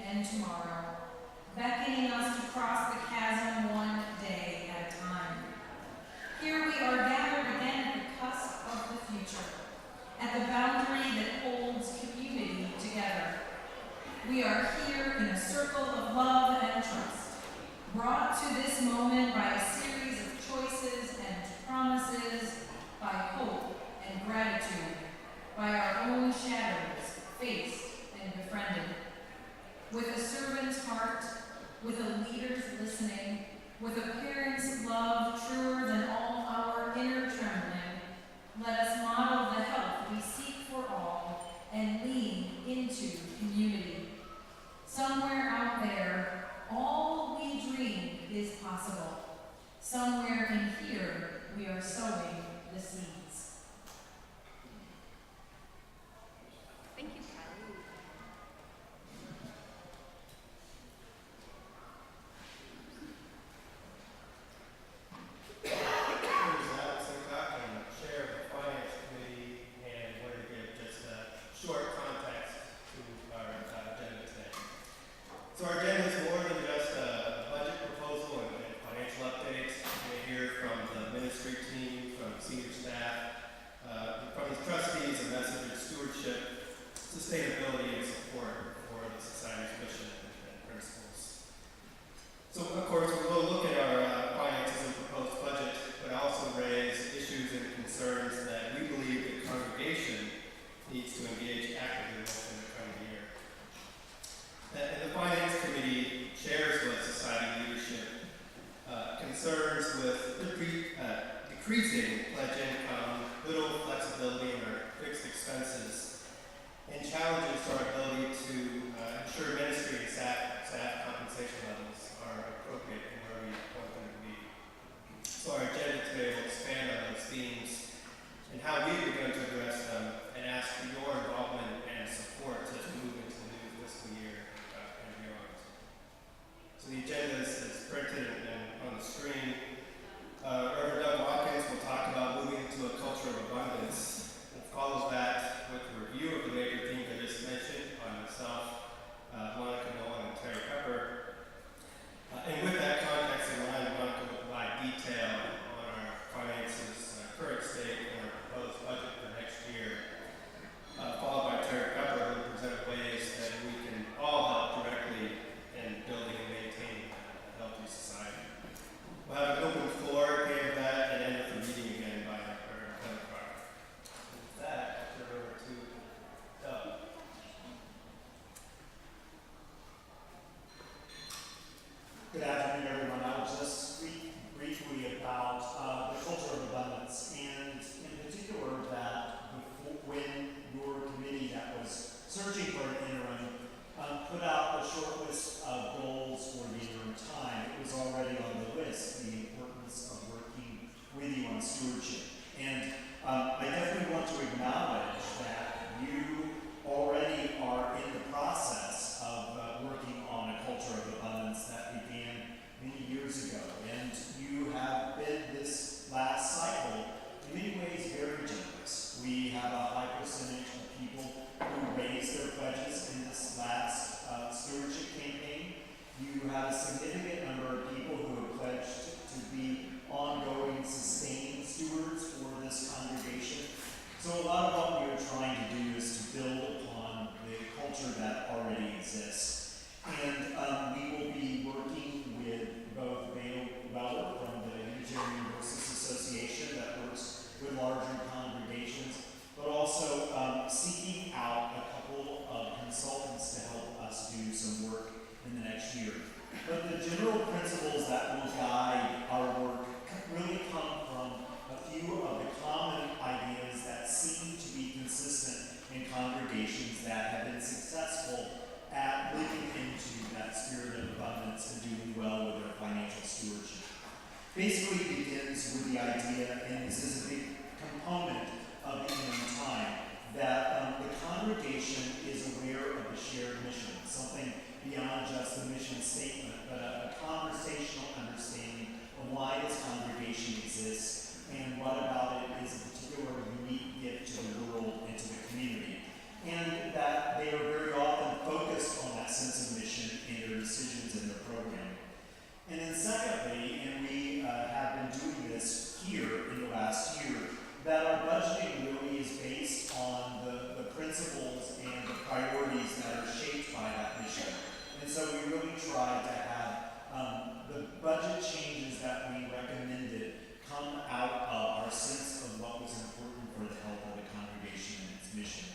and tomorrow, beckoning us to cross the chasm one day at a time. Here we are gathered again at the cusp of the future, at the boundary that holds community together. We are here in a circle of love and trust, brought to this moment by a series of choices and promises, by hope and gratitude, by our own shadows faced and befriended. With a servant's heart, with a leader's listening, with a parent's love truer than all our inner trembling, let us model the health we seek for all and lean into community. Somewhere out there, all we dream is possible. Somewhere in here, we are sowing the seeds. Thank you, Kylie. Chair of the Finance Committee, and wanted to give just a short context to our agenda today. So our agenda is more than just a budget proposal and financial updates. We'll hear from the ministry team, from senior staff, from the trustees, a message of stewardship, sustainability, and support for the Society's mission and principles. So, of course, we will look at our finances and proposed budget, but also raise issues and concerns that we believe the congregation needs to engage actively with in the coming year. And the Finance Committee shares with Society leadership concerns with decreasing pledge income, little flexibility in our fixed expenses, and challenges to our ability to ensure ministry and staff compensation levels are appropriate and where we want them to be. So our agenda today will expand on those themes and how we begin to address them and ask for your involvement and support as we move into the new fiscal year and beyond. So the agenda is printed and on the screen. Reverend Doug Watkins will talk about moving to a culture of abundance. We'll follow that with a review of the major themes I just mentioned by myself, Monica Nolan, and Terry Pepper. And with that context in mind, Monica will provide detail on our finances, current state, and our proposed budget for next year, followed by Terry Pepper, who will present ways that we can all help directly in building and maintaining a healthy society. We'll have an open floor at the end of that and end with the meeting again by our Democrat. With that, I'll turn it over to Doug. Good afternoon, everyone. I will just speak briefly about the culture of abundance, and in particular that when your committee that was searching for an interim put out a short list of goals for the interim time, it was already on the list, the importance of working with you on stewardship. And I definitely want to acknowledge that you already are in the process of working on a culture of abundance that began many years ago. And you have been this last cycle in many ways very generous. We have a high percentage of people who raised their pledges in this last stewardship campaign. You have a significant number of people who have pledged to be ongoing, sustained stewards for this congregation. So a lot of what we are trying to do is to build upon the culture that already exists. And we will be working with both Bail Weller from the Unitarian Universalist Association that works with larger congregations, but also seeking out a couple of consultants to help us do some work in the next year. But the general principles that will guide our work really come from a few of the common ideas that seem to be consistent in congregations that have been successful at living into that spirit of abundance and doing well with their financial stewardship. Basically it begins with the idea, and this is a big component of the interim time, that the congregation is aware of the shared mission, something beyond just the mission statement, but a conversational understanding of why this congregation exists and what about it is a particular unique gift to the world and to the community. And that they are very often focused on that sense of mission tried to have the budget changes that we recommended come out of our sense of what was important for the health of the congregation and its mission.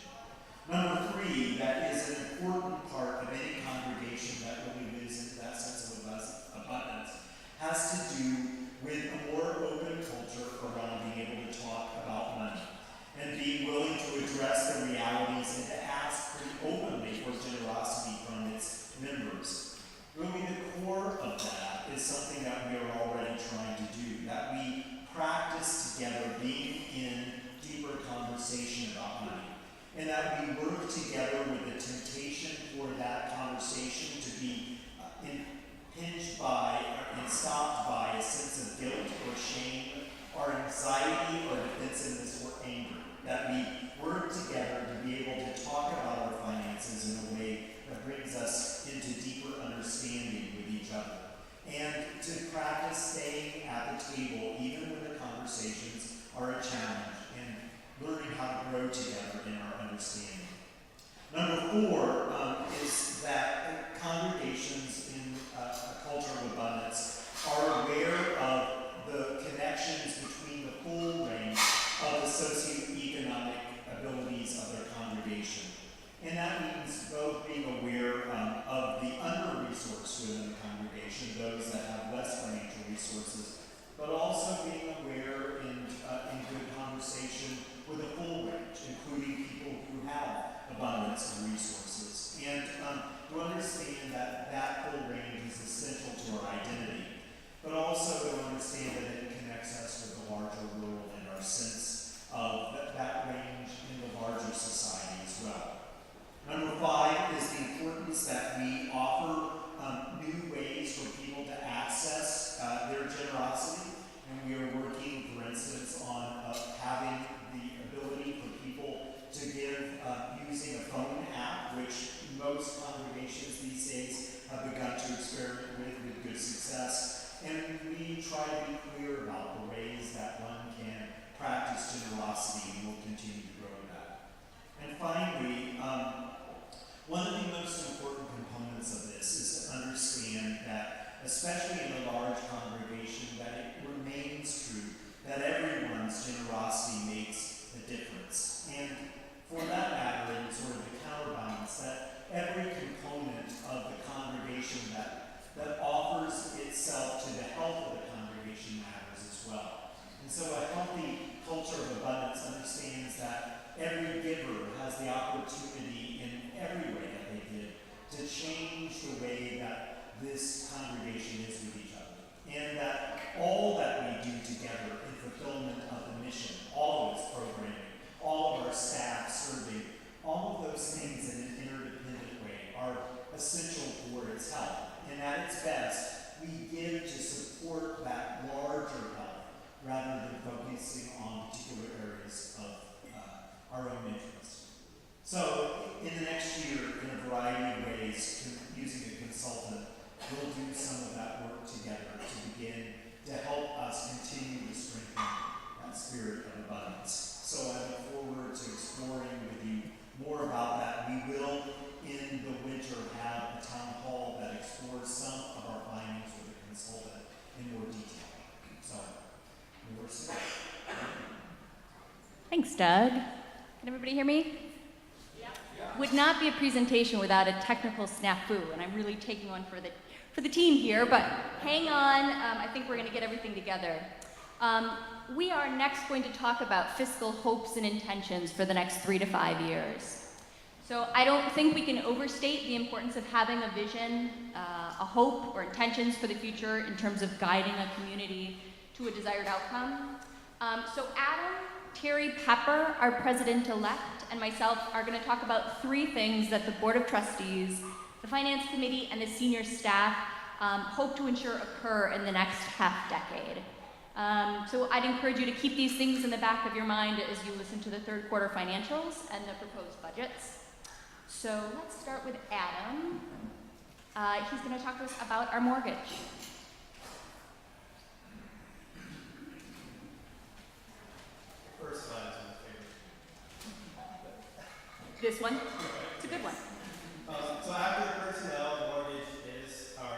Number three, that is an important part of any congregation that really lives into that sense of abundance, has to do with a more open culture around being able to talk about money and being willing to address the realities and to ask pretty openly for generosity from its members. Really, the core of that is something that we are already trying to do, that we practice together being in deeper conversation about money, and that we work together with the temptation for that conversation to be impinged by and stopped by a sense of guilt or shame or anxiety or defensiveness or anger. That we work together to be able to talk about our finances in a way that brings us into deeper understanding with each other. And to practice staying at the table even when the conversations are a challenge, and learning how to grow together in our understanding. Number four is that congregations in a culture of abundance are aware of the connections between the full range of the socioeconomic abilities of their congregation. And that means both being aware of the under-resourced within the congregation, those that have less financial resources, but also being aware in good conversation with a full range, including people who have abundance of resources. And to understand that that full range is essential to our identity, but also to understand that it connects us with the larger world and our sense of that range in the larger society as well. Number five is the importance that we offer new ways for people to access their generosity. And we are working, for instance, on having the ability for people to give using a phone app, which most congregations these days have begun to experiment with good success. And we try to be clear about the ways that one can practice generosity, and we'll continue to grow that. And finally, one of the most important components of this is to understand that, especially in a large congregation, that it remains true that everyone's generosity makes a difference. And for that matter, in sort of the counterbalance, that every component of the congregation that offers itself to the health of the congregation matters as well. And so a healthy culture of abundance understands that every giver has the opportunity in every way that they give to change the way that this congregation is with each other. And that all that we do together in fulfillment of the mission, all of its programming, all of our staff serving, all of those things in an interdependent way are essential for its health. And at its best, we give to support that larger health rather than focusing on particular areas of our own interest. So in the next year, in a variety of ways, using a consultant, we'll do some of that work together to begin to help us continue to strengthen that spirit of abundance. So I look forward to exploring with you more about that. We will, in the winter, have a town hall that explores some of our findings with a consultant in more detail. So, we're set. Thanks, Doug. Can everybody hear me? Yeah. Would not be a presentation without a technical snafu, and I'm really taking one for the team here, but hang on, I think we're going to get everything together. We are next going to talk about fiscal hopes and intentions for the next 3 to 5 years. So I don't think we can overstate the importance of having a vision, a hope or intentions for the future in terms of guiding a community to a desired outcome. So Adam, Terry Pepper, our president-elect, and myself are going to talk about 3 things that the Board of Trustees, the Finance Committee, and the senior staff hope to ensure occur in the next half-decade. So I'd encourage you to keep these things in the back of your mind as you listen to the third quarter financials and the proposed budgets. So let's start with Adam. He's going to talk to us about our mortgage. First slide is my favorite. This one? It's a good one. So after the personnel, mortgage is our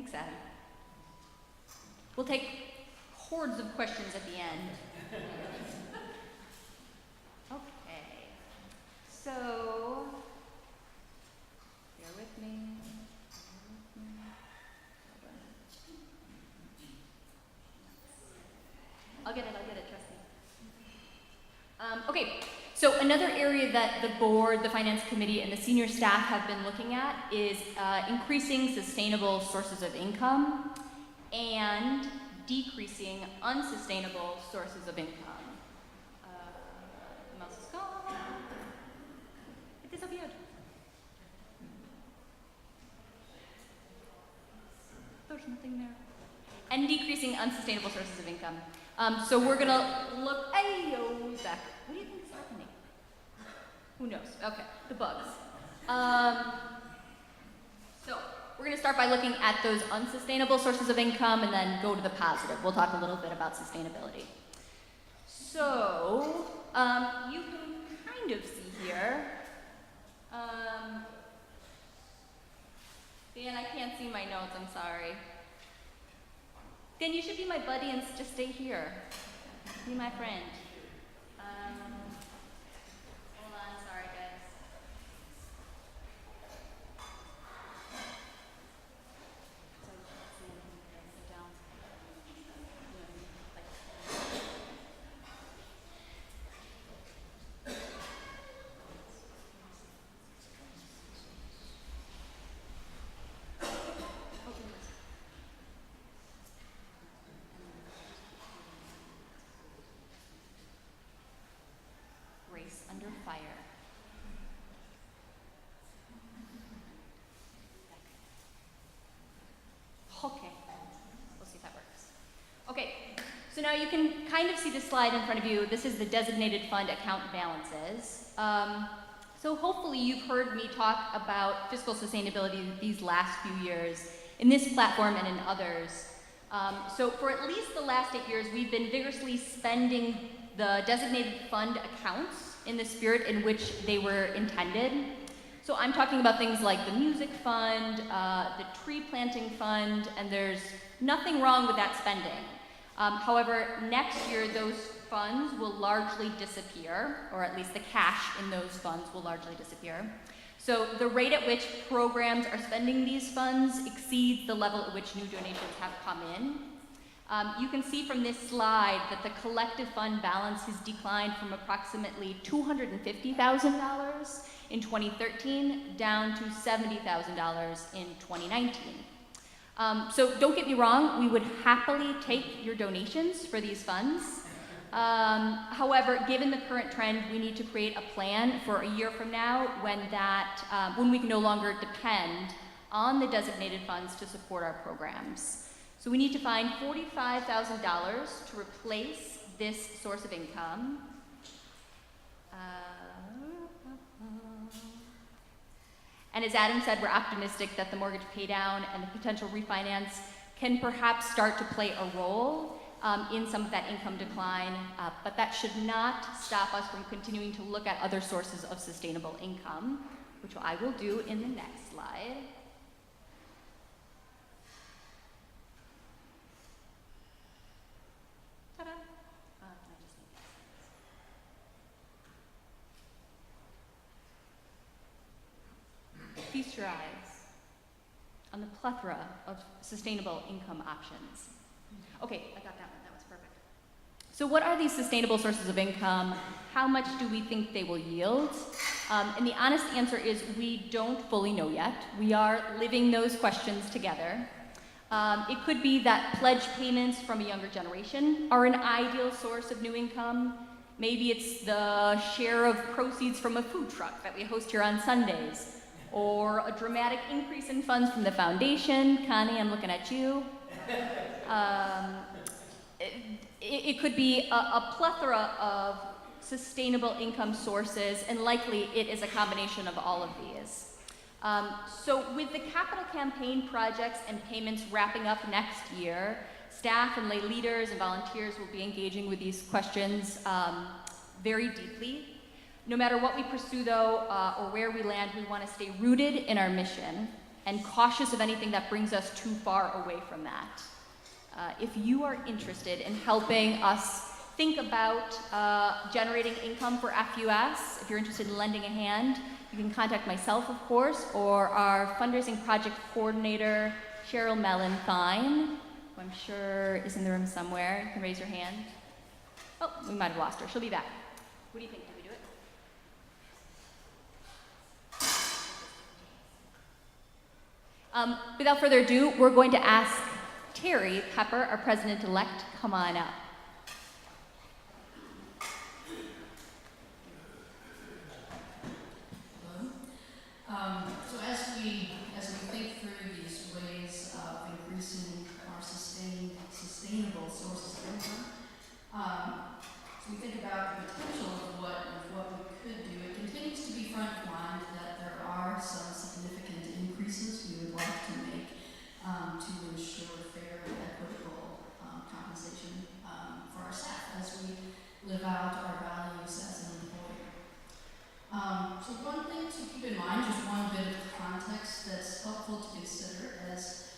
Thanks, Adam. We'll take hordes of questions at the end. Okay. So, bear with me. I'll get it, trust me. Okay, so another area that the board, the finance committee, and the senior staff have been looking at is increasing sustainable sources of income and decreasing unsustainable sources of income. The mouse is gone. It disappeared. There's nothing there. And decreasing unsustainable sources of income. So we're gonna look, ayo, he's back. What do you think is happening? Who knows? Okay, the bugs. So we're gonna start by looking at those unsustainable sources of income and then go to the positive. We'll talk a little bit about sustainability. So, you can kind of see here, Dan, I can't see my notes, I'm sorry. Dan, you should be my buddy and just stay here. Be my friend. Hold on, sorry guys. Grace under fire. Okay, we'll see if that works. Okay, so now you can kind of see the slide in front of you. This is the designated fund account balances. So hopefully you've heard me talk about fiscal sustainability these last few years in this platform and in others. So for at least the last 8 years, we've been vigorously spending the designated fund accounts in the spirit in which they were intended. So I'm talking about things like the music fund, the tree planting fund, and there's nothing wrong with that spending. However, next year those funds will largely disappear, or at least the cash in those funds will largely disappear. So the rate at which programs are spending these funds exceeds the level at which new donations have come in. You can see from this slide that the collective fund balance has declined from approximately $250,000 in 2013 down to $70,000 in 2019. So don't get me wrong, we would happily take your donations for these funds. However, given the current trend, we need to create a plan for a year from now when we can no longer depend on the designated funds to support our programs. So we need to find $45,000 to replace this source of income. And as Adam said, we're optimistic that the mortgage paydown and the potential refinance can perhaps start to play a role in some of that income decline, but that should not stop us from continuing to look at other sources of sustainable income, which I will do in the next slide. Ta-da! Feast your eyes on the plethora of sustainable income options. Okay, I got that one. That was perfect. So what are these sustainable sources of income? How much do we think they will yield? And the honest answer is we don't fully know yet. We are living those questions together. It could be that pledge payments from a younger generation are an ideal source of new income. Maybe it's the share of proceeds from a food truck that we host here on Sundays, or a dramatic increase in funds from the foundation. Connie, I'm looking at you. It could be a plethora of sustainable income sources, and likely it is a combination of all of these. So with the capital campaign projects and payments wrapping up next year, staff and lay leaders and volunteers will be engaging with these questions very deeply. No matter what we pursue though, or where we land, we want to stay rooted in our mission and cautious of anything that brings us too far away from that. If you are interested in helping us think about generating income for FUS, if you're interested in lending a hand, you can contact myself, of course, or our fundraising project coordinator, Cheryl Mellon-Thine, who I'm sure is in the room somewhere. You can raise your hand. Oh, we might have lost her. She'll be back. What do you think? Can we do it? Without further ado, we're going to ask Terry Pepper, our president-elect, come on up. So as we think through these ways of increasing our sustainable sources of income, so we think about the potential of what we could do. It continues to be front of mind that there are some significant increases we would like to make to ensure fair and equitable compensation for our staff as we live out our values as an employer. So one thing to keep in mind, just one bit of context that's helpful to consider as,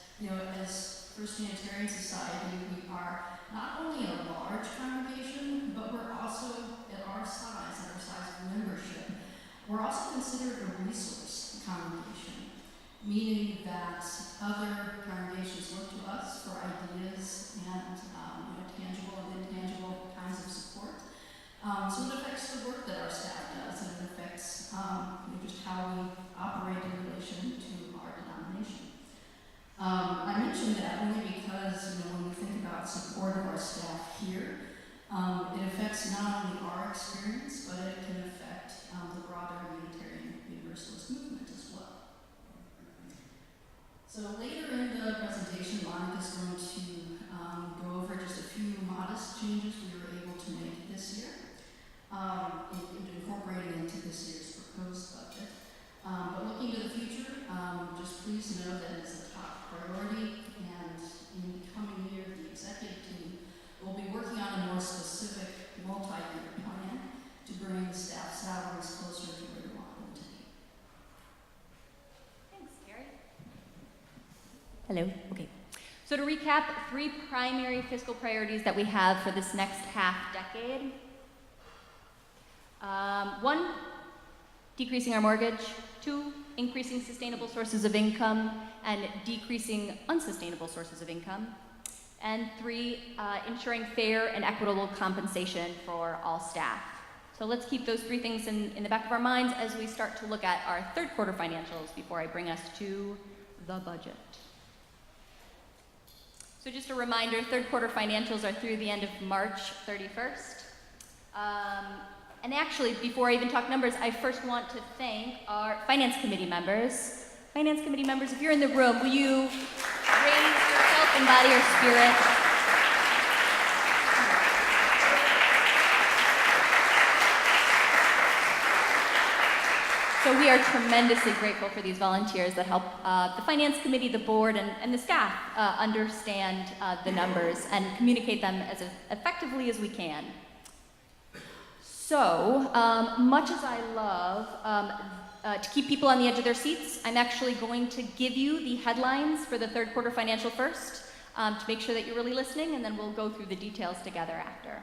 as First Unitarian Society, we are not only a large congregation, but we're also, at our size of membership, we're also considered a resource congregation, meaning that other congregations look to us for ideas and tangible and intangible kinds of support. So it affects the work that our staff does, and it affects just how we operate in relation to our denomination. I mention that only because when we think about support of our staff here, it affects not only our experience, but it can affect the broader Unitarian Universalist movement as well. So later in the presentation, Monica's going to go over just a few modest changes we were able to make this year. Incorporating into this year's proposed budget. But looking to the future, just please know that it's a top priority, and in the coming year, the executive team will be working on a more specific multi-year plan to bring the staff salaries closer to where we want them to be. Thanks, Terry. Hello. Okay. So to recap, 3 primary fiscal priorities that we have for this next half decade. 1, decreasing our mortgage. 2, increasing sustainable sources of income and decreasing unsustainable sources of income. And 3, ensuring fair and equitable compensation for all staff. So let's keep those 3 things in the back of our minds as we start to look at our third quarter financials before I bring us to the budget. So just a reminder, third quarter financials are through the end of March 31st. And actually, before I even talk numbers, I first want to thank our Finance Committee members. Finance Committee members, if you're in the room, will you raise yourself and body or spirit? So we are tremendously grateful for these volunteers that help the Finance Committee, the board, and the staff understand the numbers and communicate them as effectively as we can. So, much as I love to keep people on the edge of their seats, I'm actually going to give you the headlines for the third quarter financial first to make sure that you're really listening, and then we'll go through the details together after.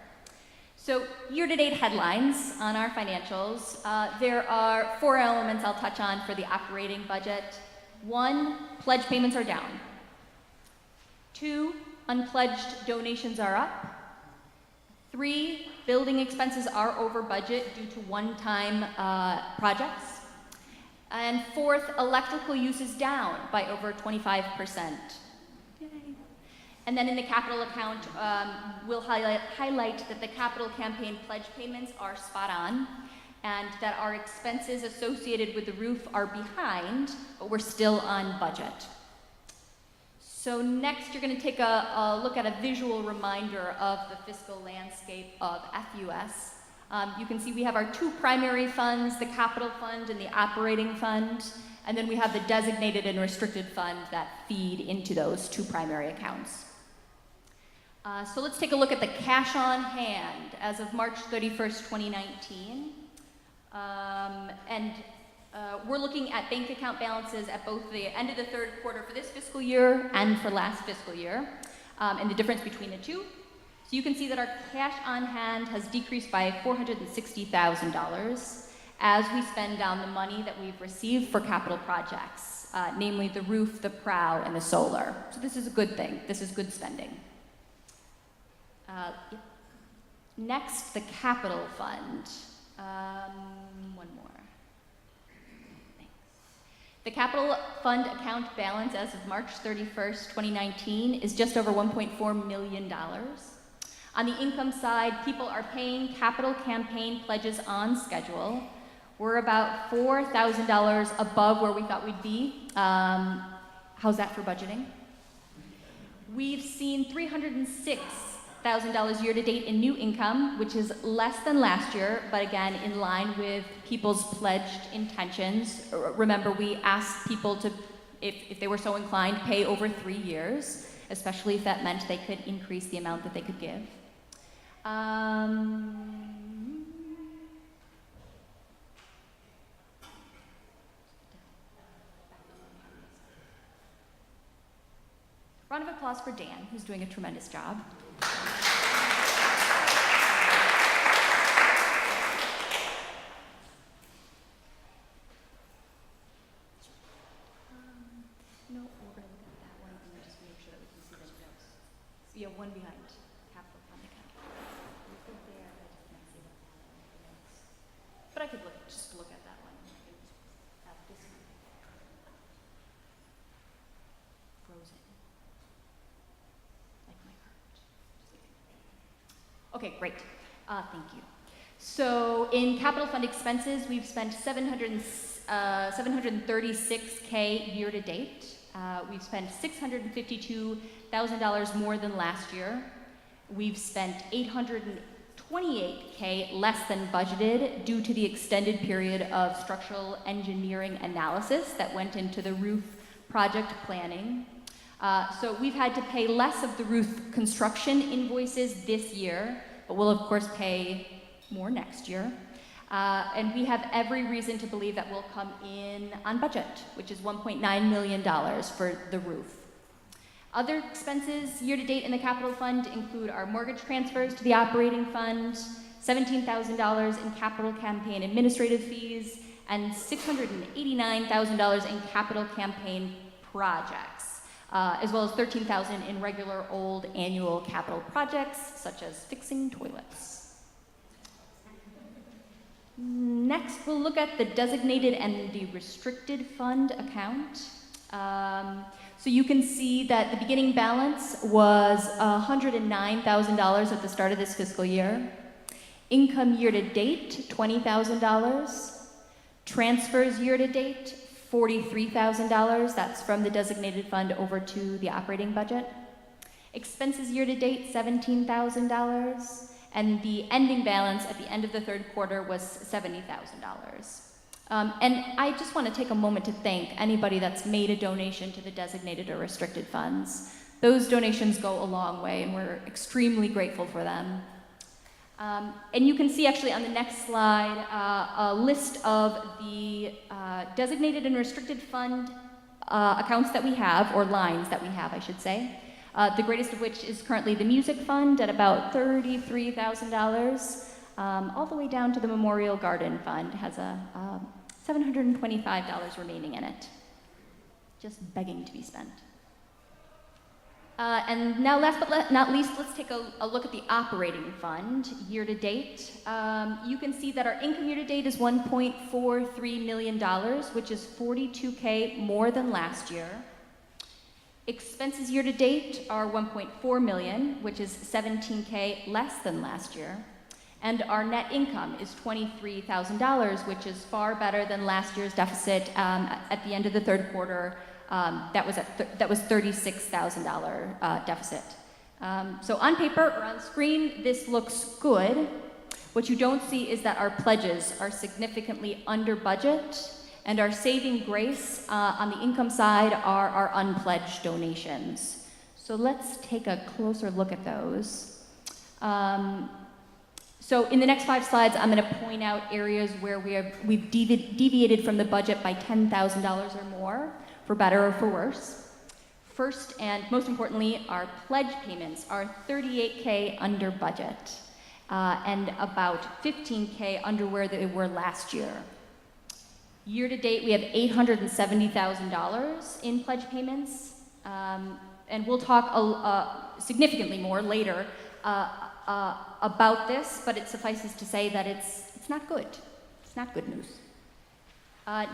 So, year-to-date headlines on our financials. There are 4 elements I'll touch on for the operating budget. 1, pledge payments are down. 2, unpledged donations are up. 3, building expenses are over budget due to one-time projects. And 4th, electrical use is down by over 25%. Yay. And then in the capital account, we'll highlight that the capital campaign pledge payments are spot on, and that our expenses associated with the roof are behind, but we're still on budget. So next, you're going to take a look at a visual reminder of the fiscal landscape of FUS. You can see we have our 2 primary funds, the capital fund and the operating fund, and then we have the designated and restricted fund that feed into those 2 primary accounts. So let's take a look at the cash on hand as of March 31st, 2019. We're looking at bank account balances at both the end of the third quarter for this fiscal year and for last fiscal year, and the difference between the two. So you can see that our cash on hand has decreased by $460,000 as we spend down the money that we've received for capital projects, namely the roof, the prow, and the solar. So this is a good thing. This is good spending. Yep. Next, the capital fund. One more. Thanks. The capital fund account balance as of March 31st, 2019 is just over $1.4 million. On the income side, people are paying capital campaign pledges on schedule. We're about $4,000 above where we thought we'd be. How's that for budgeting? We've seen $306,000 year-to-date in new income, which is less than last year, but again, in line with people's pledged intentions. Remember, we asked people to, if they were so inclined, pay over 3 years, especially if that meant they could increase the amount that they could give. Round of applause for Dan, who's doing a tremendous job. No, we're going to look at that one and then just make sure that we can see the notes. So you have one behind capital fund account. It's there, I just can't see the notes. But I could just look at that one. At this one. Frozen. Like my heart. Just kidding. Okay, great. Thank you. So in capital fund expenses, we've spent $736K year to date. We've spent $652,000 more than last year. We've spent $828K less than budgeted due to the extended period of structural engineering analysis that went into the roof project planning. So we've had to pay less of the roof construction invoices this year, but we'll of course pay more next year. And we have every reason to believe that we'll come in on budget, which is $1.9 million for the roof. Other expenses year-to-date in the capital fund include our mortgage transfers to the operating fund, $17,000 in capital campaign administrative fees, and $689,000 in capital campaign projects, as well as $13,000 in regular old annual capital projects, such as fixing toilets. Next, we'll look at the designated and the restricted fund account. So you can see that the beginning balance was $109,000 at the start of this fiscal year. Income year to date, $20,000. Transfers year to date, $43,000. That's from the designated fund over to the operating budget. Expenses year to date, $17,000. And the ending balance at the end of the third quarter was $70,000. And I just want to take a moment to thank anybody that's made a donation to the designated or restricted funds. Those donations go a long way, and we're extremely grateful for them. And you can see actually on the next slide a list of the designated and restricted fund accounts that we have, or lines that we have, I should say. The greatest of which is currently the music fund at about $33,000, all the way down to the Memorial Garden Fund, has a $725 remaining in it, just begging to be spent. And now last but not least, let's take a look at the operating fund year to date. You can see that our income year to date is $1.43 million, which is $42K more than last year. Expenses year to date are $1.4 million, which is $17K less than last year. And our net income is $23,000, which is far better than last year's deficit at the end of the third quarter. That was $36,000 deficit. So on paper or on screen, this looks good. What you don't see is that our pledges are significantly under budget, and our saving grace on the income side are our unpledged donations. So let's take a closer look at those. So in the next 5 slides, I'm going to point out areas where we've deviated from the budget by $10,000 or more, for better or for worse. First and most importantly, our pledge payments are $38K under budget and about $15K under where they were last year. Year to date, we have $870,000 in pledge payments, and we'll talk significantly more later about this, but it suffices to say that it's not good. It's not good news.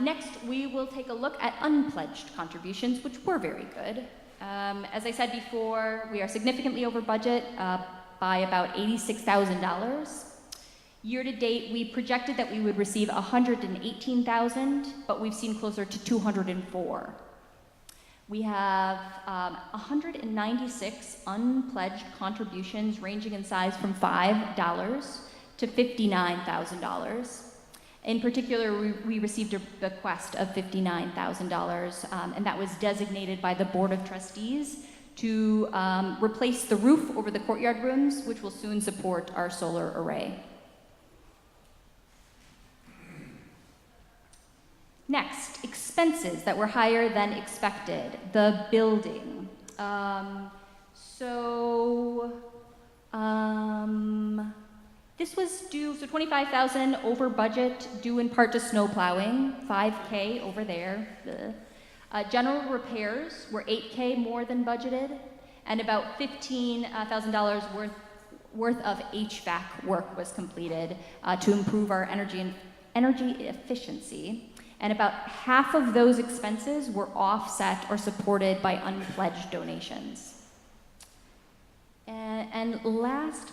Next, we will take a look at unpledged contributions, which were very good. As I said before, we are significantly over budget by about $86,000. Year to date, we projected that we would receive $118,000, but we've seen closer to $204,000. We have 196 unpledged contributions ranging in size from $5 to $59,000. In particular, we received a bequest of $59,000, and that was designated by the Board of Trustees to replace the roof over the courtyard rooms, which will soon support our solar array. Next, expenses that were higher than expected. The building. This was due, so $25,000 over budget, due in part to snow plowing, $5K over there. General repairs were $8K more than budgeted, and about $15,000 worth of HVAC work was completed to improve our energy efficiency. And about half of those expenses were offset or supported by unpledged donations. And last,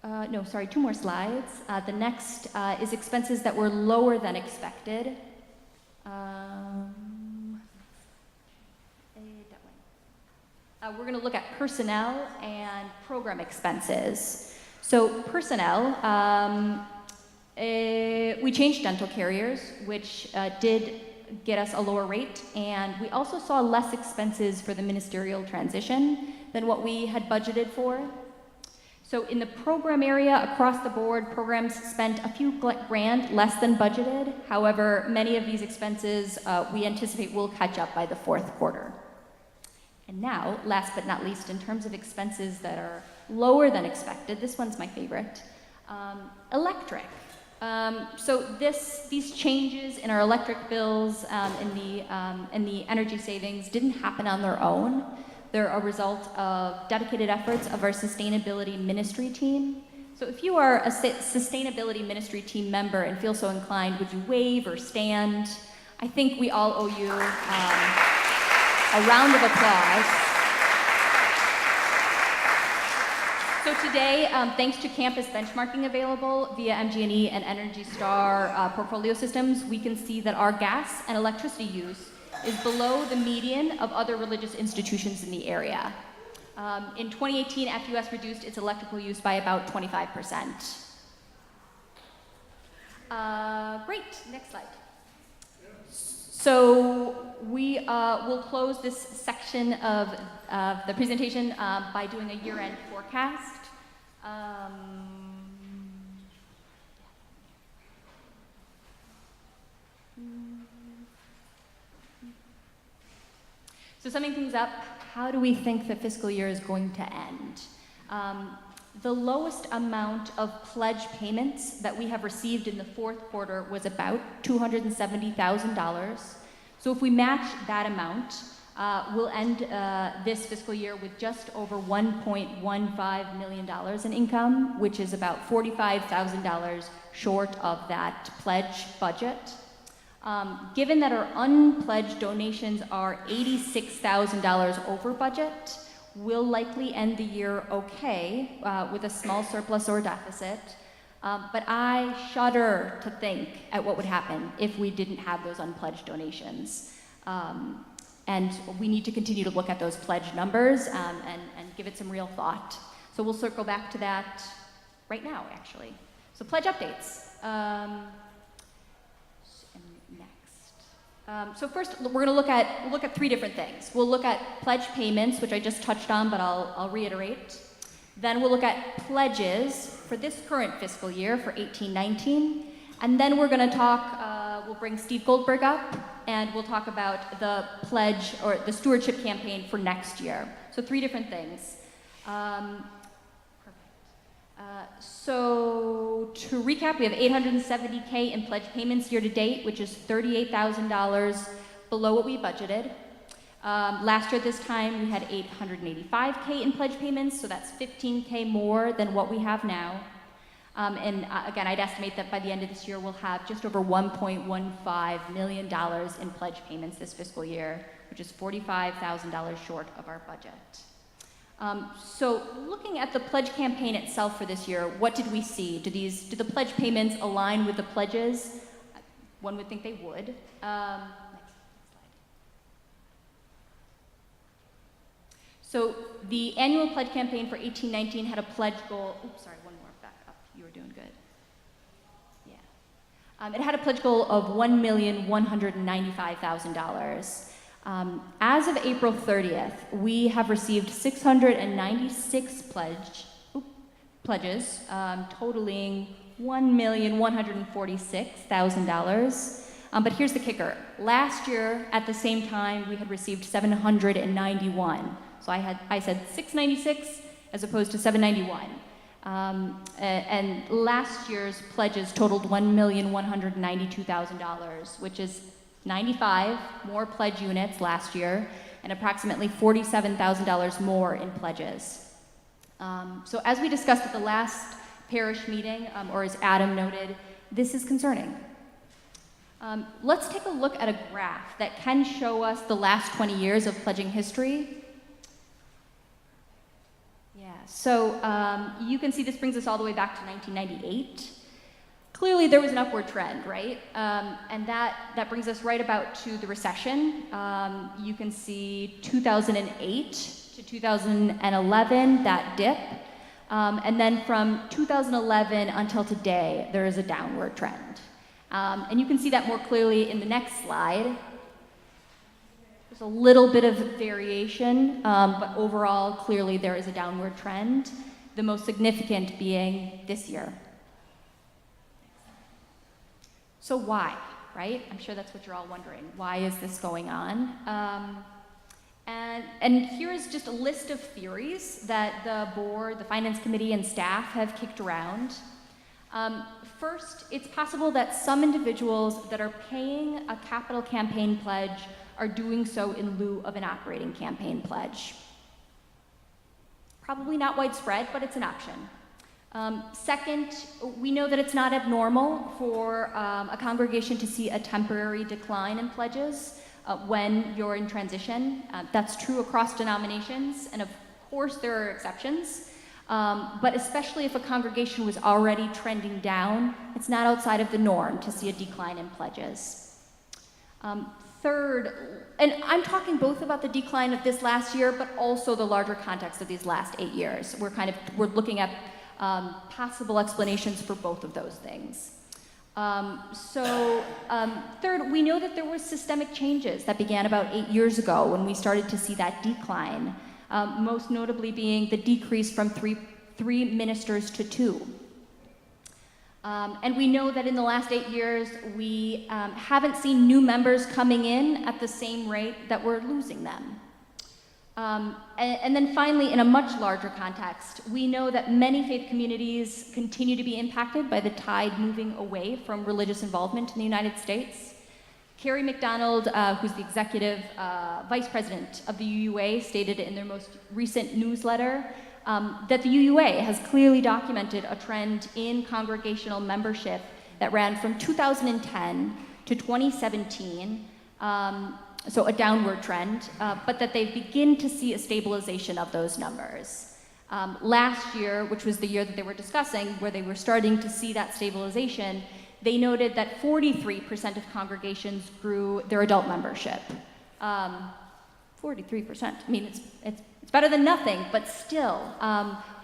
2 more slides. The next is expenses that were lower than expected. We're going to look at personnel and program expenses. So personnel, we changed dental carriers, which did get us a lower rate, and we also saw less expenses for the ministerial transition than what we had budgeted for. So in the program area, across the board, programs spent a few grand less than budgeted. However, many of these expenses we anticipate will catch up by the 4th quarter. And now, last but not least, in terms of expenses that are lower than expected, this one's my favorite, electric. So these changes in our electric bills and the energy savings didn't happen on their own. They're a result of dedicated efforts of our sustainability ministry team. So if you are a sustainability ministry team member and feel so inclined, would you wave or stand? I think we all owe you a round of applause. So today, thanks to campus benchmarking available via MG&E and Energy Star portfolio systems, we can see that our gas and electricity use is below the median of other religious institutions in the area. In 2018, FUS reduced its electrical use by about 25%. Great, next slide. So we will close this section of the presentation by doing a year-end forecast. So summing things up, how do we think the fiscal year is going to end? The lowest amount of pledge payments that we have received in the 4th quarter was about $270,000. So if we match that amount, we'll end this fiscal year with just over $1.15 million in income, which is about $45,000 short of that pledge budget. Given that our unpledged donations are $86,000 over budget, we'll likely end the year okay with a small surplus or deficit. But I shudder to think at what would happen if we didn't have those unpledged donations. And we need to continue to look at those pledged numbers and give it some real thought. So we'll circle back to that right now, actually. So pledge updates. So first, we're going to look at 3 different things. We'll look at pledge payments, which I just touched on, but I'll reiterate. Then we'll look at pledges for this current fiscal year for 18-19. And then we're going to talk, we'll bring Steve Goldberg up, and we'll talk about the pledge or the stewardship campaign for next year. So 3 different things. So to recap, we have $870K in pledge payments year to date, which is $38,000 below what we budgeted. Last year at this time, we had $885K in pledge payments, so that's $15K more than what we have now. Again, I'd estimate that by the end of this year, we'll have just over $1.15 million in pledge payments this fiscal year, which is $45,000 short of our budget. So looking at the pledge campaign itself for this year, what did we see? Do the pledge payments align with the pledges? One would think they would. Next slide. So the annual pledge campaign for 18-19 had a pledge goal, oops, sorry, one more, back up, you were doing good. Yeah. It had a pledge goal of $1,195,000. As of April 30th, we have received 696 pledges, totaling $1,146,000. But here's the kicker. Last year, at the same time, we had received 791. So I said 696 as opposed to 791. And last year's pledges totaled $1,192,000, which is 95 more pledge units last year, and approximately $47,000 more in pledges. So as we discussed at the last parish meeting, or as Adam noted, this is concerning. Let's take a look at a graph that can show us the last 20 years of pledging history. Yeah, so you can see this brings us all the way back to 1998. Clearly, there was an upward trend, right? And that brings us right about to the recession. You can see 2008 to 2011, that dip. And then from 2011 until today, there is a downward trend. And you can see that more clearly in the next slide. There's a little bit of variation, but overall, clearly there is a downward trend, the most significant being this year. So why, right? I'm sure that's what you're all wondering. Why is this going on? And here is just a list of theories that the board, the finance committee, and staff have kicked around. First, it's possible that some individuals that are paying a capital campaign pledge are doing so in lieu of an operating campaign pledge. Probably not widespread, but it's an option. Second, we know that it's not abnormal for a congregation to see a temporary decline in pledges when you're in transition. That's true across denominations, and of course there are exceptions. But especially if a congregation was already trending down, it's not outside of the norm to see a decline in pledges. Third, and I'm talking both about the decline of this last year, but also the larger context of these last 8 years. We're looking at possible explanations for both of those things. Third, we know that there were systemic changes that began about 8 years ago when we started to see that decline, most notably being the decrease from three ministers to 2. And we know that in the last 8 years, we haven't seen new members coming in at the same rate that we're losing them. And then finally, in a much larger context, we know that many faith communities continue to be impacted by the tide moving away from religious involvement in the United States. Carrie McDonald, who's the executive vice president of the UUA, stated in their most recent newsletter that the UUA has clearly documented a trend in congregational membership that ran from 2010 to 2017, so a downward trend, but that they begin to see a stabilization of those numbers. Last year, which was the year that they were discussing, where they were starting to see that stabilization, they noted that 43% of congregations grew their adult membership. 43%, I mean, it's better than nothing, but still,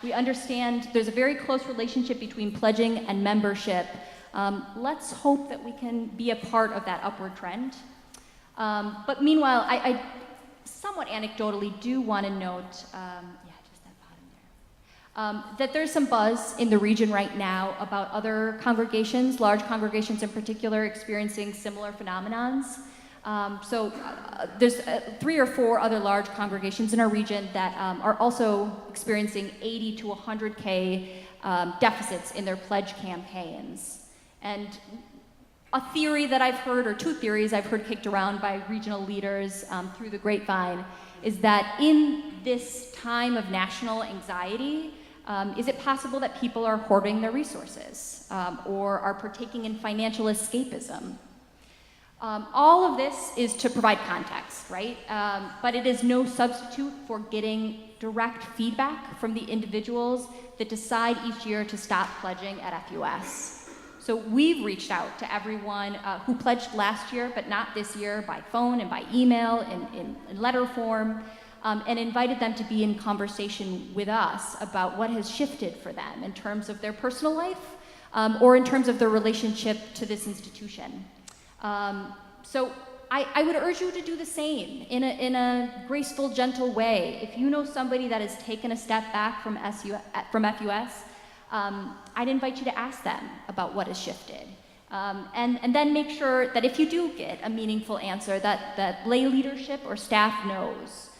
we understand there's a very close relationship between pledging and membership. Let's hope that we can be a part of that upward trend. But meanwhile, I somewhat anecdotally do want to note, just that bottom that there's some buzz in the region right now about other congregations, large congregations in particular, experiencing similar phenomenons. There's 3 or 4 other large congregations in our region that are also experiencing 80 to 100K deficits in their pledge campaigns. And a theory that I've heard, or 2 theories I've heard kicked around by regional leaders through the grapevine, is that in this time of national anxiety, is it possible that people are hoarding their resources or are partaking in financial escapism? All of this is to provide context, right? But it is no substitute for getting direct feedback from the individuals that decide each year to stop pledging at FUS. So we've reached out to everyone who pledged last year, but not this year, by phone and by email, in letter form, and invited them to be in conversation with us about what has shifted for them in terms of their personal life or in terms of their relationship to this institution. So I would urge you to do the same in a graceful, gentle way. If you know somebody that has taken a step back from FUS, I'd invite you to ask them about what has shifted. And then make sure that if you do get a meaningful answer, that lay leadership or staff knows.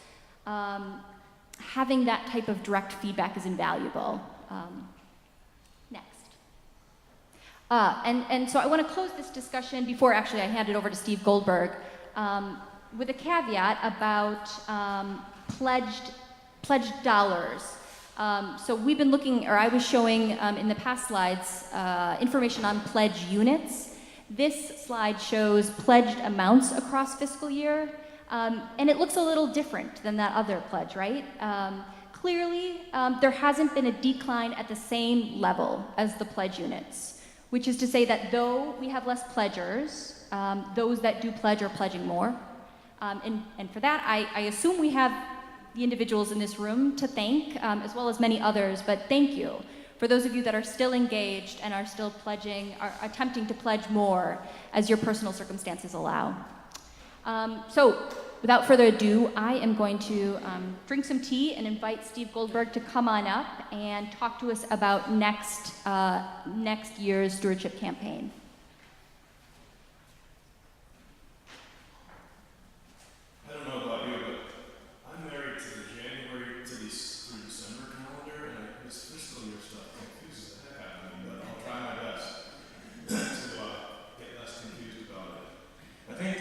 Having that type of direct feedback is invaluable. Next. And so I want to close this discussion before actually I hand it over to Steve Goldberg with a caveat about pledged dollars. So we've been looking, or I was showing in the past slides, information on pledge units. This slide shows pledged amounts across fiscal year, and it looks a little different than that other pledge, right? Clearly, there hasn't been a decline at the same level as the pledge units, which is to say that though we have less pledgers, those that do pledge are pledging more. And for that, I assume we have the individuals in this room to thank, as well as many others, but thank you for those of you that are still engaged and are still pledging, are attempting to pledge more as your personal circumstances allow. So without further ado, I am going to drink some tea and invite Steve Goldberg to come on up and talk to us about next year's stewardship campaign. I don't know about you, but I'm married to the January to December calendar, and this fiscal year stuff confuses the heck out of me, but I'll try my best to get less confused about it. I think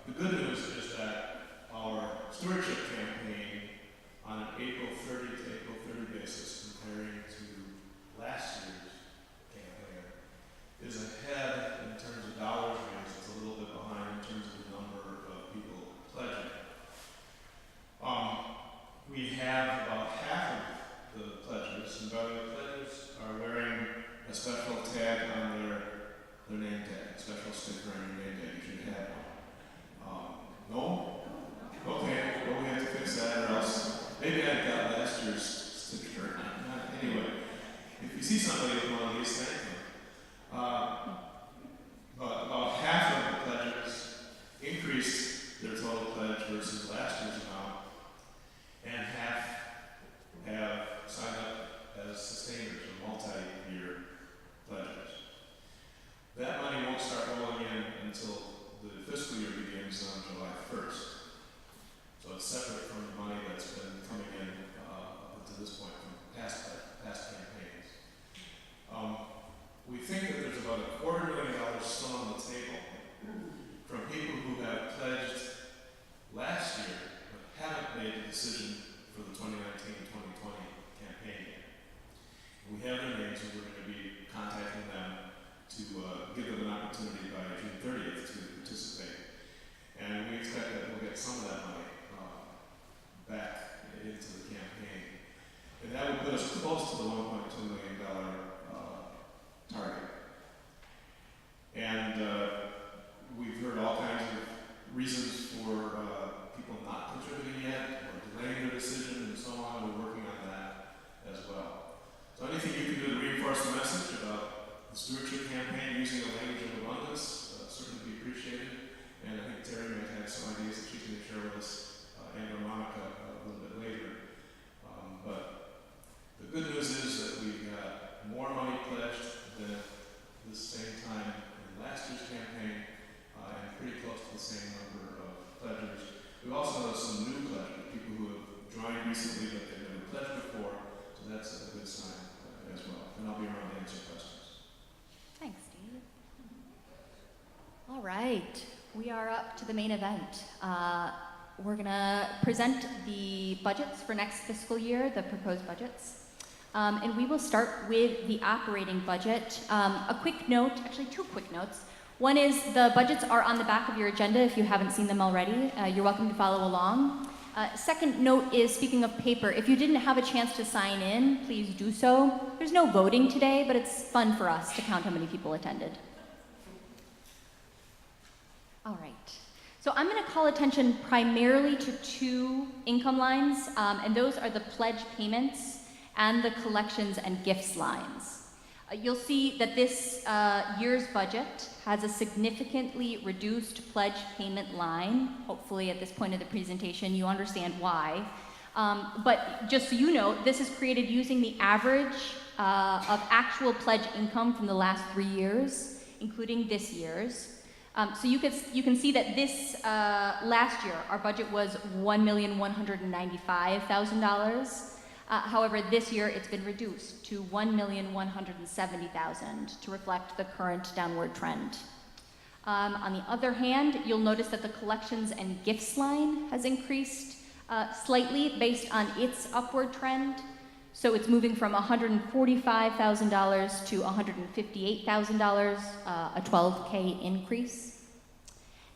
the good news is that our stewardship campaign on an April 30 to April 30 basis, comparing to last year's campaign, is ahead in terms of dollars raised. It's a little bit behind in terms of the number of people pledging. We have about half of the pledgers, and by the way, pledgers are wearing a special tag on their name tag, a special sticker on your name tag. You should have one. No? Okay, well, we have to fix that, or else maybe I got last year's sticker. Anyway, if you see somebody with one of these, thank them. But about half of the pledgers increased their total pledge versus last year's amount, and half have signed up as sustainers or multi-year pledgers. That money won't start rolling in until the fiscal year begins on July 1st. So it's separate from the money that's been coming in up to this point from past campaigns. We think that there's about $250,000 still on the table from people who have pledged last year but haven't made a decision for the 2019-2020 campaign yet. We have their names, and we're going to be contacting them to give them an opportunity by June 30th to participate. And we expect that we'll get some of that money back into the campaign. And that would put us close to the $1.2 million target. And we've heard all kinds of reasons for people not contributing yet, or delaying their decision, and so on. We're working on that as well. So anything you can do to reinforce the message about the stewardship campaign using the language of abundance certainly be appreciated. And I think Terry might have some ideas that she's going to share with us, and or Monica a little bit later. recently, but they've never pledged before, so that's a good sign as well. And I'll be around to answer questions. Thanks, Steve. All right, we are up to the main event. We're going to present the budgets for next fiscal year, the proposed budgets. And we will start with the operating budget. A quick note, actually 2 quick notes. One is the budgets are on the back of your agenda if you haven't seen them already. You're welcome to follow along. Second note is, speaking of paper, if you didn't have a chance to sign in, please do so. There's no voting today, but it's fun for us to count how many people attended. All right. So I'm going to call attention primarily to 2 income lines, and those are the pledge payments and the collections and gifts lines. You'll see that this year's budget has a significantly reduced pledge payment line. Hopefully at this point of the presentation you understand why. But just so you know, this is created using the average of actual pledge income from the last 3 years, including this year's. So you can see that this last year our budget was $1,195,000. However, this year it's been reduced to $1,170,000 to reflect the current downward trend. On the other hand, you'll notice that the collections and gifts line has increased slightly based on its upward trend. So it's moving from $145,000 to $158,000, a 12K increase.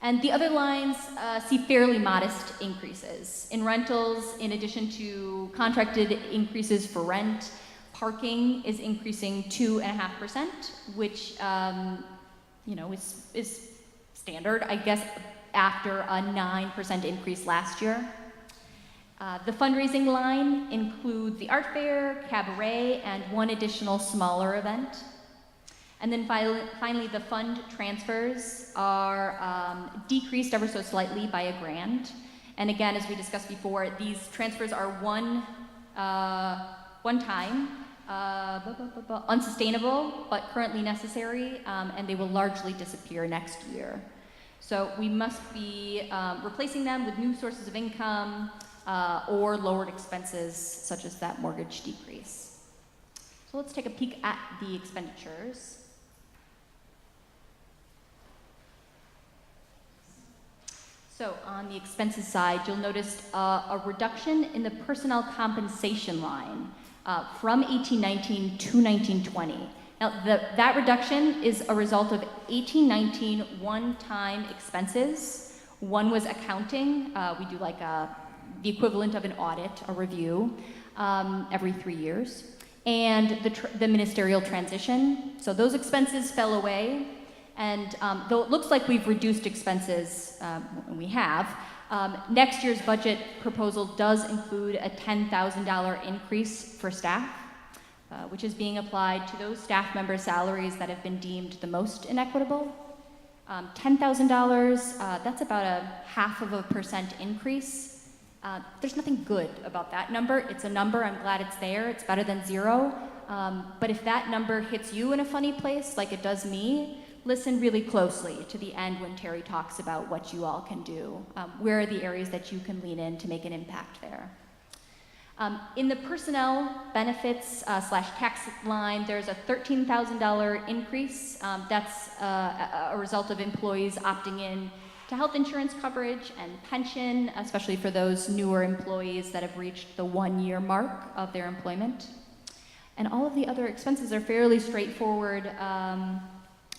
And the other lines see fairly modest increases. In rentals, in addition to contracted increases for rent, parking is increasing 2.5%, which is standard, I guess, after a 9% increase last year. The fundraising line includes the art fair, cabaret, and 1 additional smaller event. And then finally, the fund transfers are decreased ever so slightly by $1,000. And again, as we discussed before, these transfers are one-time, unsustainable, but currently necessary, and they will largely disappear next year. So we must be replacing them with new sources of income or lowered expenses, such as that mortgage decrease. So let's take a peek at the expenditures. So on the expenses side, you'll notice a reduction in the personnel compensation line from 1819 to 1920. Now, that reduction is a result of 1819 one-time expenses. One was accounting. We do like the equivalent of an audit, a review, every 3 years. And the ministerial transition. So those expenses fell away. And though it looks like we've reduced expenses, and we have, next year's budget proposal does include a $10,000 increase for staff, which is being applied to those staff members' salaries that have been deemed the most inequitable. $10,000, that's about a 0.5% increase. There's nothing good about that number. It's a number, I'm glad it's there. It's better than 0. But if that number hits you in a funny place, like it does me, listen really closely to the end when Terry talks about what you all can do. Where are the areas that you can lean in to make an impact there? In the personnel benefits / tax line, there's a $13,000 increase. That's a result of employees opting in to health insurance coverage and pension, especially for those newer employees that have reached the 1-year mark of their employment. And all of the other expenses are fairly straightforward.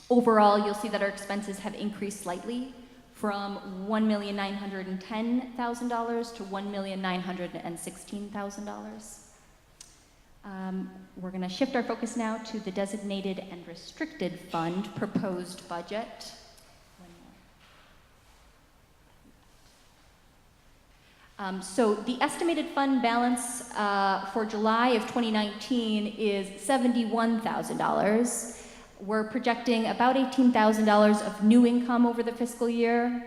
Overall, you'll see that our expenses have increased slightly from $1,910,000 to $1,916,000. We're going to shift our focus now to the designated and restricted fund proposed budget. So the estimated fund balance for July of 2019 is $71,000. We're projecting about $18,000 of new income over the fiscal year.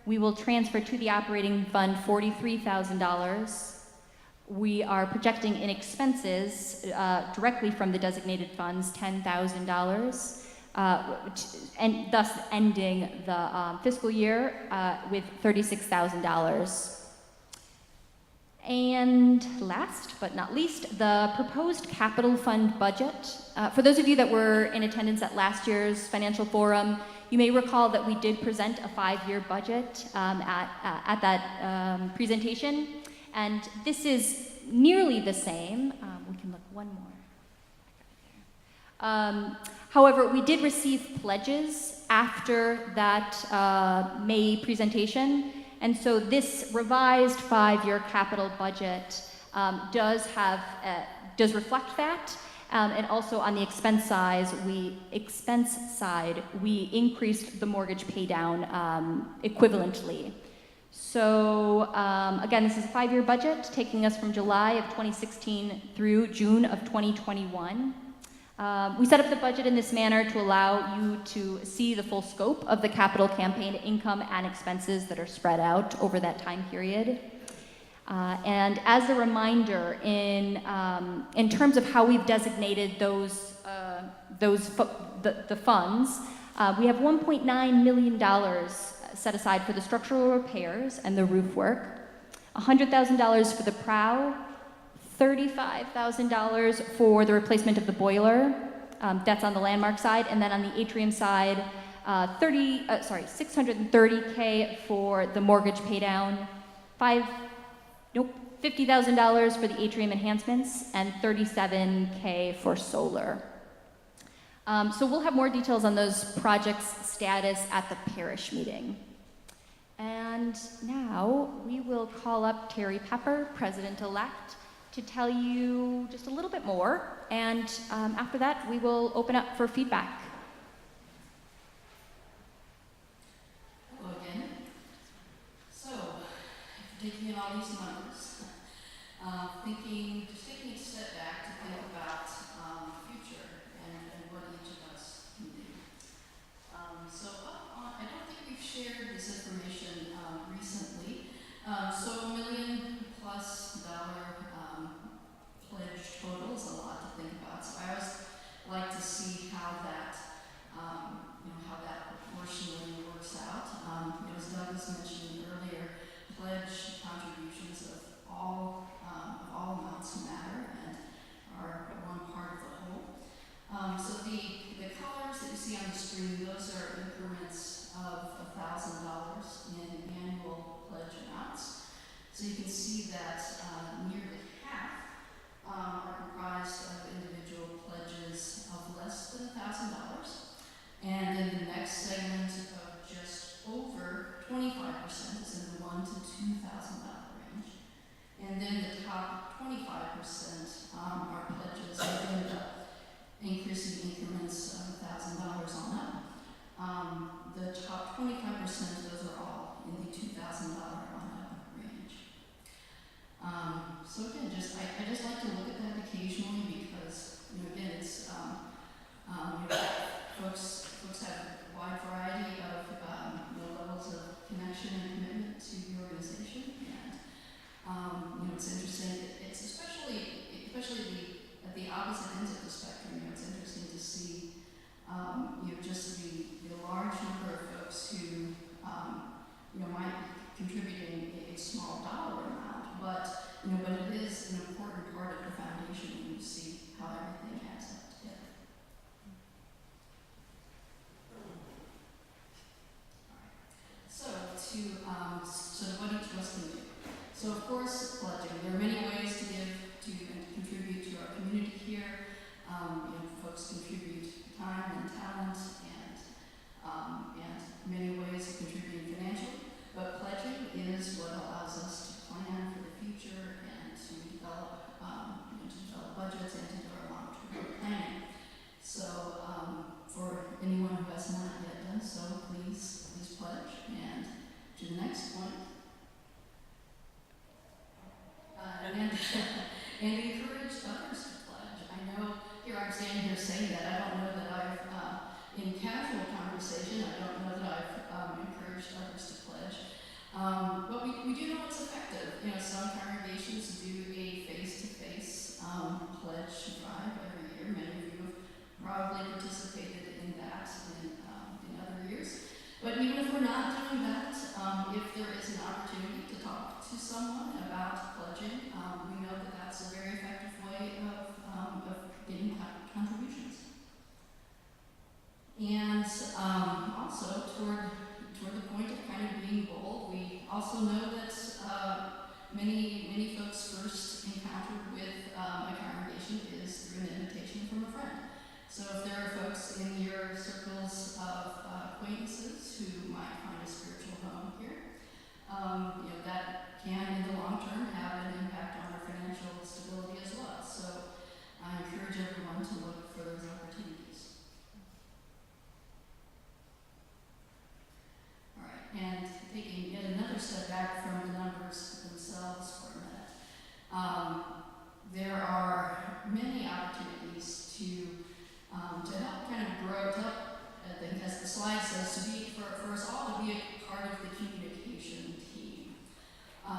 We will transfer to the operating fund $43,000. We are projecting in expenses directly from the designated funds $10,000, and thus ending the fiscal year with $36,000. And last but not least, the proposed capital fund budget. For those of you that were in attendance at last year's financial forum, you may recall that we did present a 5-year budget at that presentation. And this is nearly the same. We can look one more. However, we did receive pledges after that May presentation. And so this revised 5-year capital budget does reflect that. And also on the expense side, we increased the mortgage paydown equivalently. So again, this is a 5-year budget taking us from July of 2016 through June of 2021. We set up the budget in this manner to allow you to see the full scope of the capital campaign income and expenses that are spread out over that time period. And as a reminder, in terms of how we've designated the funds, we have $1.9 million set aside for the structural repairs and the roof work, $100,000 for the prow, $35,000 for the replacement of the boiler. That's on the landmark side, and then on the atrium side, $630K for the mortgage paydown, $50,000 for the atrium enhancements, and $37K for solar. So we'll have more details on those projects' status at the parish meeting. And now we will call up Terry Pepper, President-elect, to tell you just a little bit more, and after that we will open up for feedback. Hello again. So, taking in all these numbers, just taking a step back to think about the future and what each of us can do. I don't think we've shared this information recently. So $1 million+ pledge total is a lot to think about. So I always like to see how that, how that proportionally works out. As Doug was mentioning earlier, pledge contributions of all amounts matter and are one part of the whole. So the colors that you see on the screen, those are increments of $1,000 in annual pledge amounts. So you can see that nearly half are comprised of individual pledges of less than $1,000, and then the next segment of just over 25% is in the $1,000 to $2,000 range, and then the top 25% are pledges that end up increasing increments of $1,000 on up. The top 25%, those are all in the $2,000 on up range. So again, I just like to look at that occasionally because, again, it's folks have a wide variety of levels of connection and commitment to the organization, and it's interesting. It's especially at the opposite ends of the spectrum. It's interesting to see just the large number of folks who might be contributing a small dollar amount, but it is an important part of the foundation when you see how everything adds up together. So what each of us can do. So of course, pledging. There are many ways to give to and contribute to our community here. Folks contribute time and talent and many ways of contributing financially. But pledging is what allows us to plan for the future and to develop budgets and to do our long-term planning. So for anyone who has not yet done so, please pledge. And to the next point. And encourage others to pledge. I know here I'm standing here saying that. I don't know that I've, in casual conversation, I don't know that I've encouraged others to pledge. But we do know it's effective. Some congregations do a face-to-face pledge drive every year. Many of you have probably participated in that in other years. But even if we're not doing that, if there is an opportunity to talk to someone about pledging, we know that that's a very effective way of getting contributions. And also toward the point of kind of being bold, we also know that many folks' first encounter with a congregation is through an invitation from a friend. So if there are folks in your circles of acquaintances who might find a spiritual home here, that can, in the long term, have an impact on our financial stability as well. So I encourage everyone to look for those opportunities. All right, and taking yet another step back from the numbers themselves for a minute, there are many opportunities to help kind of grow, to help, as the slide says, to be for us all to be a part of the communication team. A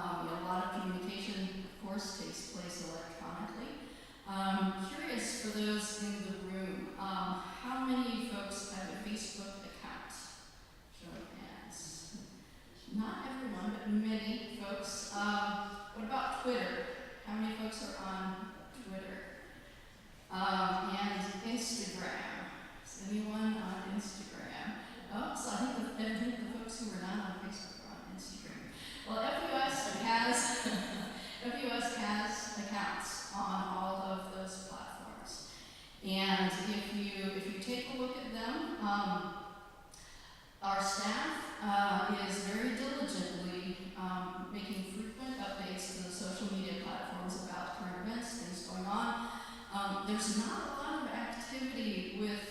lot of communication, of course, takes place electronically. Curious for those in the room, how many folks have a Facebook account? Show of hands. Not everyone, but many folks. What about Twitter? How many folks are on Twitter? And Instagram. Is anyone on Instagram? Oh, so I think the folks who are not on Facebook are on Instagram. Well, FUS has accounts on all of those platforms. And if you take a look at them, our staff is very diligently making frequent updates to the social media platforms about current events, things going on. There's not a lot of activity with,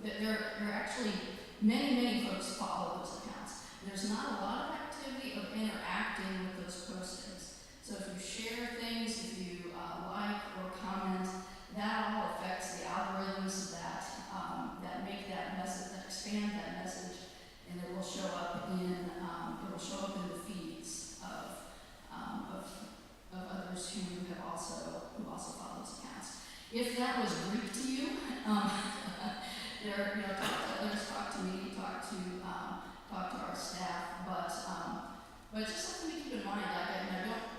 there are actually many folks follow those accounts. There's not a lot of activity of interacting with those postings. So if you share things, if you like or comment, that all affects the algorithms that make that message, that expand that message, and it will show up in the feeds of others who also follow those accounts. If that was Greek to you, talk to others, talk to me, talk to our staff, but just something to keep in mind.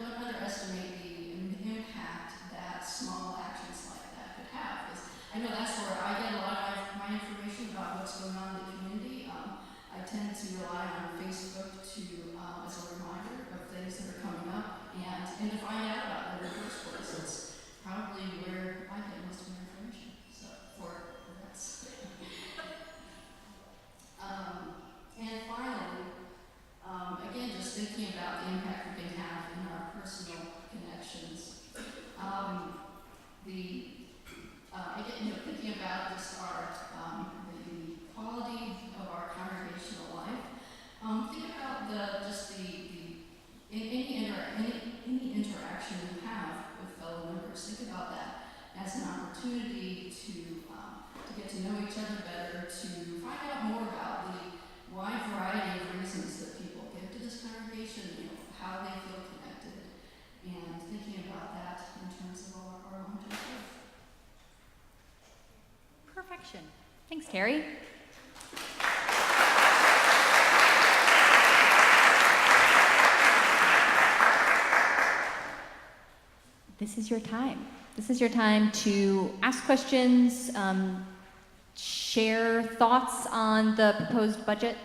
Don't underestimate the impact that small actions like that could have. I know that's where I get a lot of my information about what's going on in the community. I tend to rely on Facebook as a reminder of things that are coming up and to find out about them in the first place. It's probably where I get most of my information. So that's. And finally, again, just thinking about the impact we can have in our personal connections. Again, thinking about just the quality of our congregational life. Think about any interaction you have with fellow members. Think about that as an opportunity to get to know each other better, to find out more about the wide variety of reasons that people give to this congregation, how they feel connected, and thinking about that in terms of our long-term growth. Perfection. Thanks, Terry. This is your time. This is your time to ask questions, share thoughts on the proposed budget,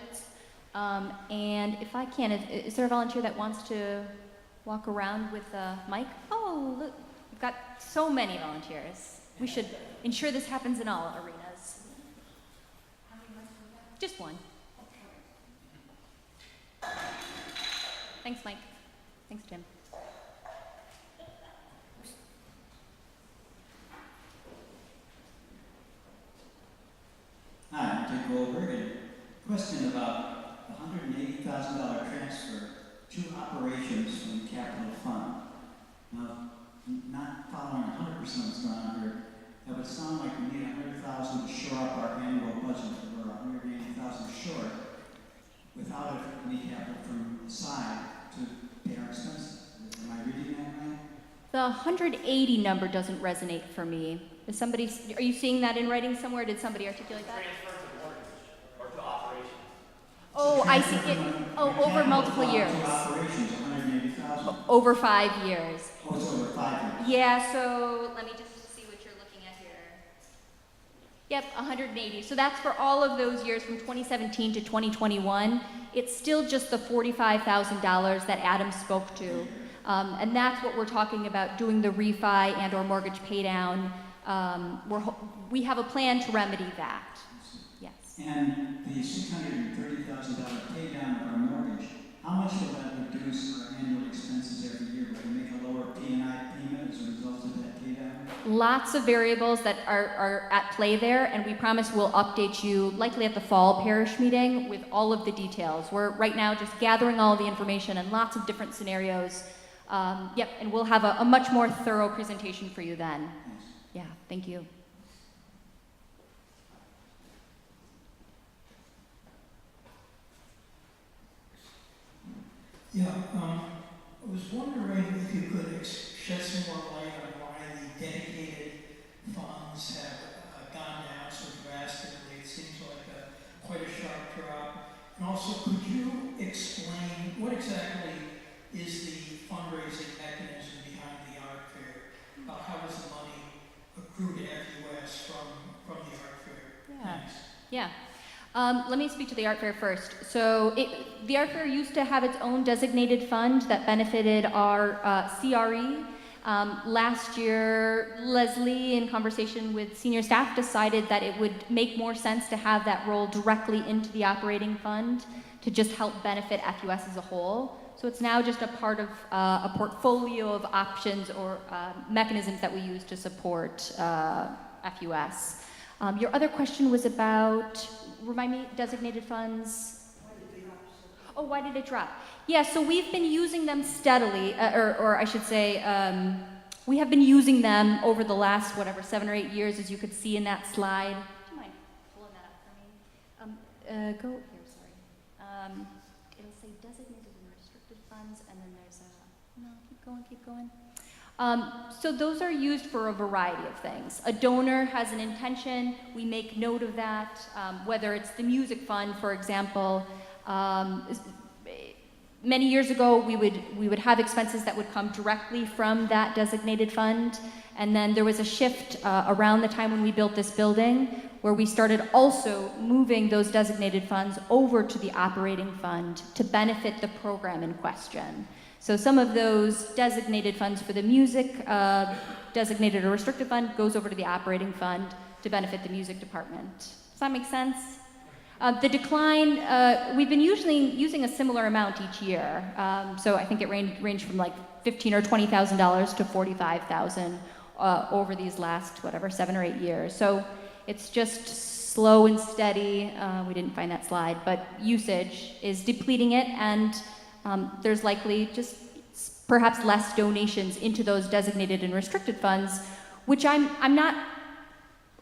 and if I can, is there a volunteer that wants to walk around with a mic? Oh, look, we've got so many volunteers. We should ensure this happens in all arenas. Just one. Thanks, Mike. Thanks, Tim. Hi, I'm Dick Goldberg. Question about the $180,000 transfer to operations from the capital fund. Now, not following 100% what's going on here, it would sound like we need $100,000 to shore up our annual budget. We're $180,000 short without any capital from the side to pay our expenses. Am I reading that right? The 180 number doesn't resonate for me. Are you seeing that in writing somewhere? Did somebody articulate that? Transfer to mortgage or to operations. Oh, I see it. Oh, over multiple years. Two operations, 180,000. Over 5 years. Oh, it's over 5 years. Yeah, so let me just see what you're looking at here. Yep, 180. So that's for all of those years from 2017 to 2021. It's still just the $45,000 that Adam spoke to. And that's what we're talking about, doing the refi and or mortgage pay down. We have a plan to remedy that. Yes. And the $630,000 pay down of our mortgage, how much will that reduce our annual expenses every year? Will we make a lower P&I payment as a result of that pay down? Lots of variables that are at play there, and we promise we'll update you likely at the fall parish meeting with all of the details. We're right now just gathering all the information and lots of different scenarios. Yep, and we'll have a much more thorough presentation for you then. Thanks. Yeah, thank you. Yeah, I was wondering if you could shed some more light on why the dedicated funds have gone down so drastically. It seems like quite a sharp drop. And also, could you explain what exactly is the fundraising mechanism behind the art fair? How does the money accrue to FUS from the art fair? Yeah. Thanks. Yeah. Let me speak to the art fair first. So the art fair used to have its own designated fund that benefited our CRE. Last year, Leslie, in conversation with senior staff, decided that it would make more sense to have that roll directly into the operating fund to just help benefit FUS as a whole. So it's now just a part of a portfolio of options or mechanisms that we use to support FUS. Your other question was about, remind me, designated funds? Oh, why did it drop? Yeah, so we've been using them steadily, or I should say, we have been using them over the last, 7 or 8 years, as you could see in that slide. Do you mind pulling that up for me? Go here, sorry. It'll say designated and restricted funds, and then there's a, no, keep going. So those are used for a variety of things. A donor has an intention, we make note of that, whether it's the music fund, for example. Many years ago, we would have expenses that would come directly from that designated fund, and then there was a shift around the time when we built this building, where we started also moving those designated funds over to the operating fund to benefit the program in question. So some of those designated funds for the music, designated or restricted fund, goes over to the operating fund to benefit the music department. Does that make sense? The decline, we've been usually using a similar amount each year. So I think it ranged from like $15,000 or $20,000 to $45,000 over these last, 7 or 8 years. So it's just slow and steady. We didn't find that slide, but usage is depleting it, and there's likely just perhaps less donations into those designated and restricted funds, which I'm not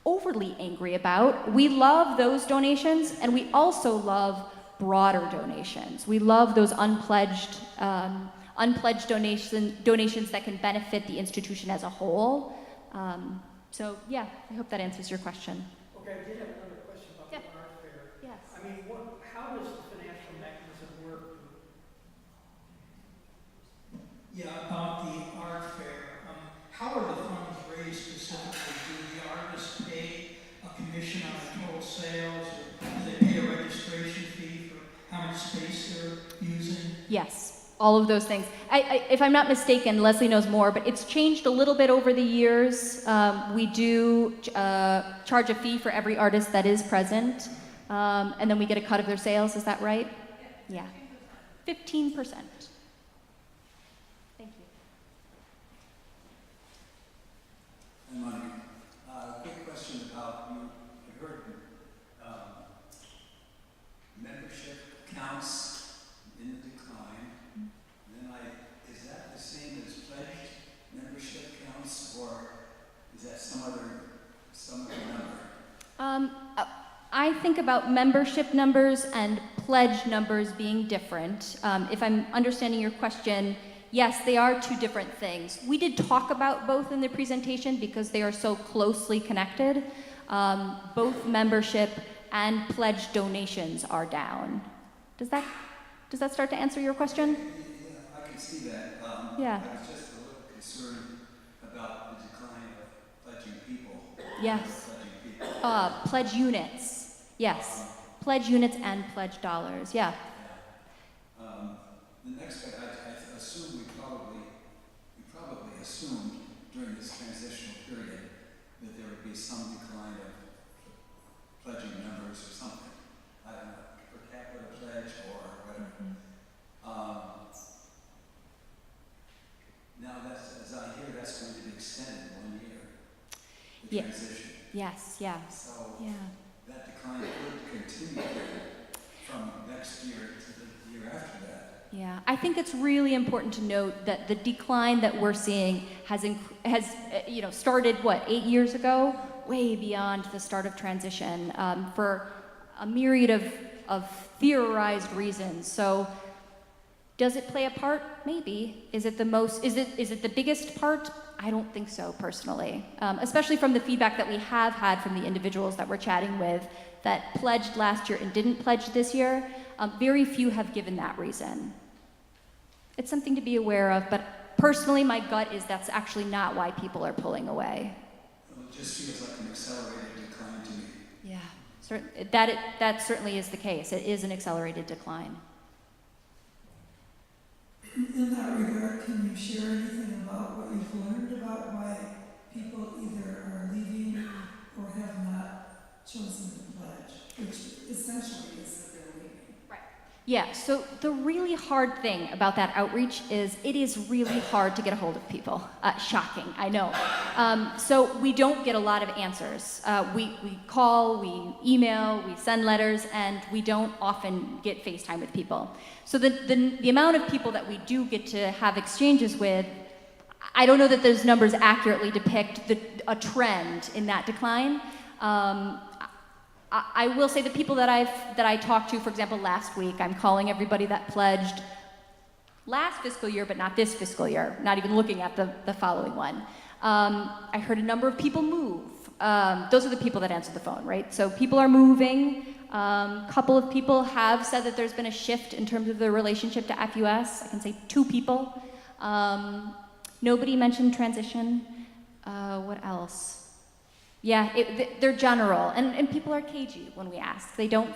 overly angry about. We love those donations, and we also love broader donations. We love those unpledged donations that can benefit the institution as a whole. So yeah, I hope that answers your question. Okay, I did have another question about the art fair. Yes. I mean, how does the financial mechanism work? Yeah, about the art fair. How are the funds raised specifically? Do the artists pay a commission on the total sales, or do they pay a registration fee for how much space they're using? Yes, all of those things. If I'm not mistaken, Leslie knows more, but it's changed a little bit over the years. We do charge a fee for every artist that is present, and then we get a cut of their sales. Is that right? Yeah, 15%. Thank you. Hi, Mike. Quick question about, I heard membership counts in the decline. And then is that the same as pledged membership counts, or is that some other number? I think about membership numbers and pledge numbers being different. If I'm understanding your question, yes, they are two different things. We did talk about both in the presentation because they are so closely connected. Both membership and pledge donations are down. Does that start to answer your question? Yeah, I can see that. Yeah. I was just a little concerned about the decline of pledging people. Yes. Pledging people. Pledge units. Yes. Pledge units and pledge dollars. Yeah. The next bit, I assume we probably assumed during this transitional period that there would be some decline of pledging numbers or something. I don't know, per capita pledge or whatever. Now that's, as I hear, that's going to be extended 1 year. The Yeah. transition. Yes. Yeah. So Yeah. that decline could continue from next year to the year after that. Yeah, I think it's really important to note that the decline that we're seeing has started, 8 years ago, way beyond the start of transition, for a myriad of theorized reasons. So, does it play a part? Maybe. Is it the biggest part? I don't think so, personally. Especially from the feedback that we have had from the individuals that we're chatting with that pledged last year and didn't pledge this year. Very few have given that reason. It's something to be aware of, but personally, my gut is that's actually not why people are pulling away. Well, it just feels like an accelerated decline to me. Yeah, that certainly is the case. It is an accelerated decline. In that regard, can you share anything about what you've learned about why people either are leaving or have not chosen to pledge, which essentially is that they're leaving? Right. Yeah, so the really hard thing about that outreach is it is really hard to get a hold of people. Shocking, I know. So we don't get a lot of answers. We call, we email, we send letters, and we don't often get FaceTime with people. So the amount of people that we do get to have exchanges with, I don't know that those numbers accurately depict a trend in that decline. I will say the people that I talked to, for example, last week, I'm calling everybody that pledged last fiscal year, but not this fiscal year, not even looking at the following one. I heard a number of people move. Those are the people that answer the phone, right? So people are moving. A couple of people have said that there's been a shift in terms of their relationship to FUS. I can say 2 people. Nobody mentioned transition. What else? Yeah, they're general, and people are cagey when we ask. They don't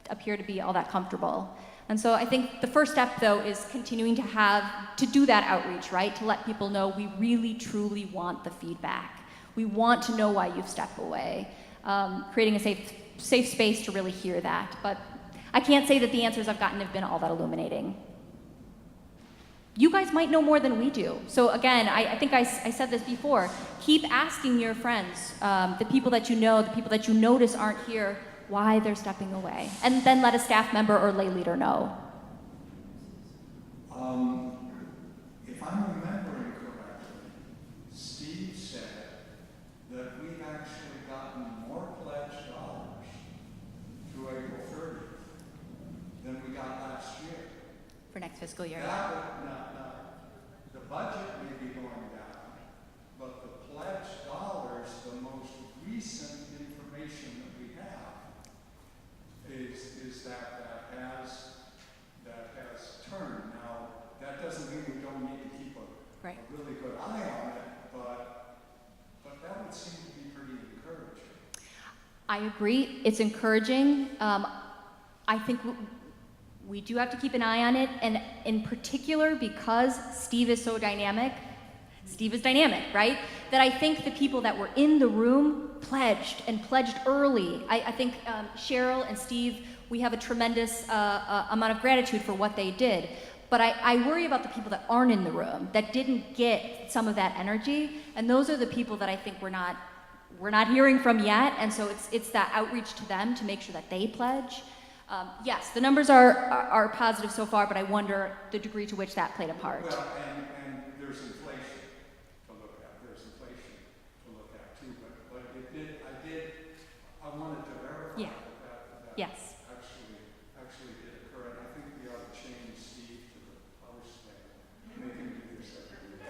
appear to be all that comfortable. And so I think the first step, though, is continuing to do that outreach, right? To let people know we really, truly want the feedback. We want to know why you've stepped away. Creating a safe space to really hear that. But I can't say that the answers I've gotten have been all that illuminating. You guys might know more than we do. So again, I think I said this before. Keep asking your friends, the people that you know, the people that you notice aren't here, why they're stepping away. And then let a staff member or lay leader know. If I'm remembering correctly, Steve said that we've actually gotten more pledged dollars through April 30th than we got last year. For next fiscal year. The budget may be going down, but the pledged dollars, the most recent information that we have, is that has turned. Now, that doesn't mean we don't need to keep a really good eye on it, but that would seem to be pretty encouraging. I agree. It's encouraging. I think we do have to keep an eye on it, and in particular, because Steve is so dynamic, Steve is dynamic, right? That I think the people that were in the room pledged early. I think Cheryl and Steve, we have a tremendous amount of gratitude for what they did. But I worry about the people that aren't in the room, that didn't get some of that energy, and those are the people that I think we're not hearing from yet, and so it's that outreach to them to make sure that they pledge. Yes, the numbers are positive so far, but I wonder the degree to which that played a part. Well, and there's inflation to look at. There's inflation to look at too. But I wanted to verify that Yes. actually did occur. And I think we ought to change Steve to the post man. Make him do this every week.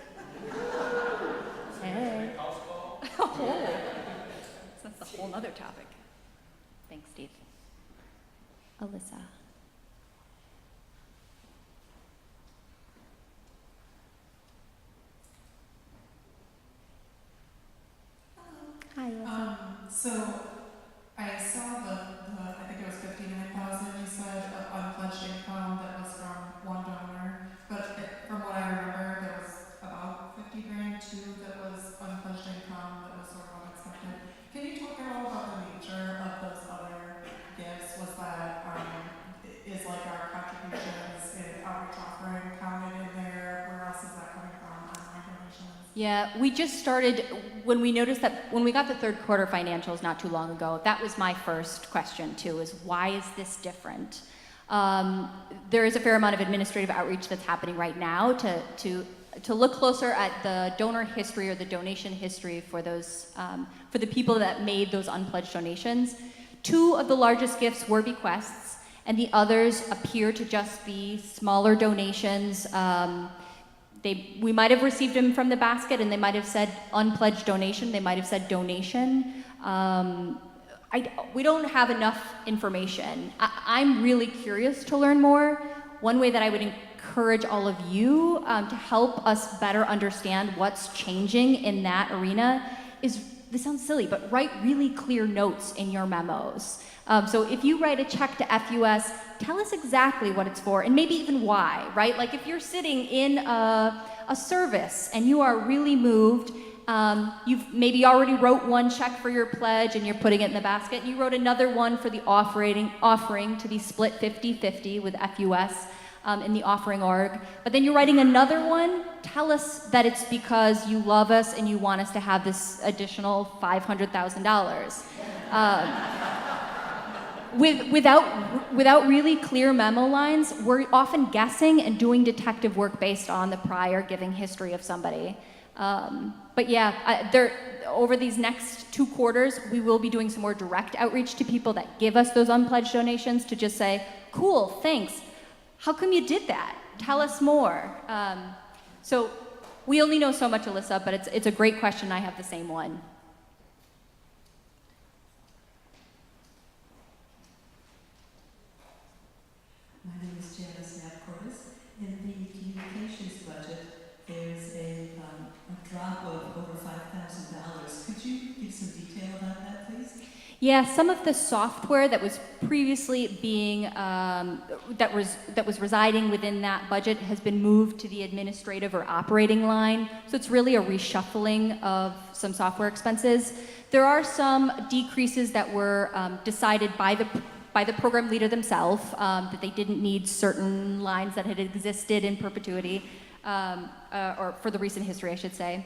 Hey. House call? Oh, that's a whole other topic. Thanks, Steve. Alyssa. So I saw I think it was 59,000 you said of unpledged income that was from one donor, but from what I remember, there was about 50 grand too that was unpledged income that was sort of unexpected. Can you talk at all about the nature of those other gifts? Was that, is like our contributions and outreach offering counted in there? Where else is that coming from? Online donations? Yeah, we just started, when we noticed that, when we got the third quarter financials not too long ago, that was my first question too, is why is this different? There is a fair amount of administrative outreach that's happening right now to look closer at the donor history or the donation history for those, for the people that made those unpledged donations. 2 of the largest gifts were bequests, and the others appear to just be smaller donations. We might have received them from the basket and they might have said unpledged donation, they might have said donation. We don't have enough information. I'm really curious to learn more. One way that I would encourage all of you to help us better understand what's changing in that arena is, this sounds silly, but write really clear notes in your memos. So if you write a check to FUS, tell us exactly what it's for and maybe even why, right? Like if you're sitting in a service and you are really moved, you've maybe already wrote one check for your pledge and you're putting it in the basket, and you wrote another one for the offering to be split 50-50 with FUS in the offering org, but then you're writing another one, tell us that it's because you love us and you want us to have this additional $500,000. Without really clear memo lines, we're often guessing and doing detective work based on the prior giving history of somebody. But yeah, over these next 2 quarters, we will be doing some more direct outreach to people that give us those unpledged donations to just say, cool, thanks. How come you did that? Tell us more. So we only know so much, Alyssa, but it's a great question. I have the same one. My name is Janice Knapp-Cordes. In the communications budget, there's a drop of over $5,000. Could you give some detail about that, please? Yeah, some of the software that was previously being that was residing within that budget has been moved to the administrative or operating line. So it's really a reshuffling of some software expenses. There are some decreases that were decided by the program leader themselves, that they didn't need certain lines that had existed in perpetuity, or for the recent history, I should say.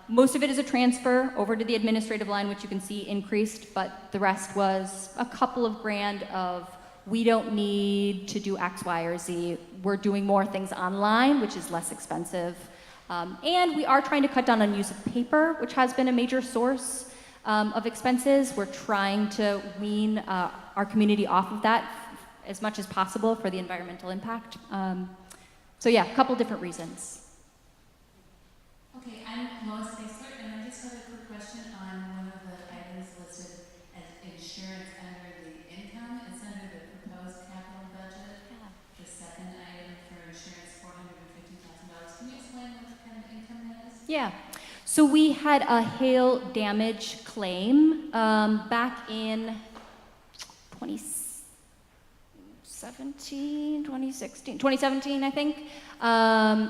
Most of it is a transfer over to the administrative line, which you can see increased, but the rest was a couple of grand of, we don't need to do X, Y, or Z. We're doing more things online, which is less expensive. And we are trying to cut down on use of paper, which has been a major source of expenses. We're trying to wean our community off of that as much as possible for the environmental impact. So yeah, a couple different reasons. Okay, I'm Lois Basler, and I just have a quick question on one of the items listed as insurance under the income. It's under the proposed capital budget. Yeah. The second item for insurance, $450,000. Can you explain what kind of income that is? Yeah. So we had a hail damage claim back in 2017, I think.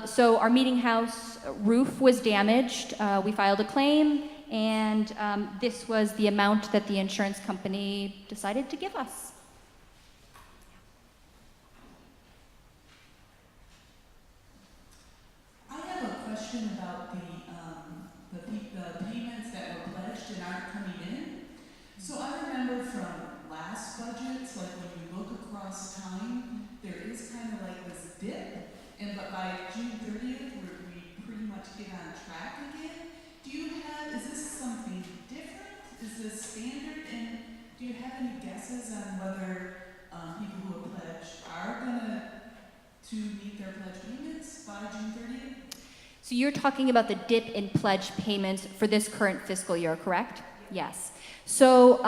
So our meeting house roof was damaged. We filed a claim, and this was the amount that the insurance company decided to give us. I have a question about the payments that were pledged and aren't coming in. So I remember from last budgets, like when you look across time, there is kind of like this dip, but by June 30th, we pretty much get on track again. Is this something different? Is this standard? And do you have any guesses on whether people who have pledged are going to meet their pledge payments by June 30th? So you're talking about the dip in pledge payments for this current fiscal year, correct? Yes. So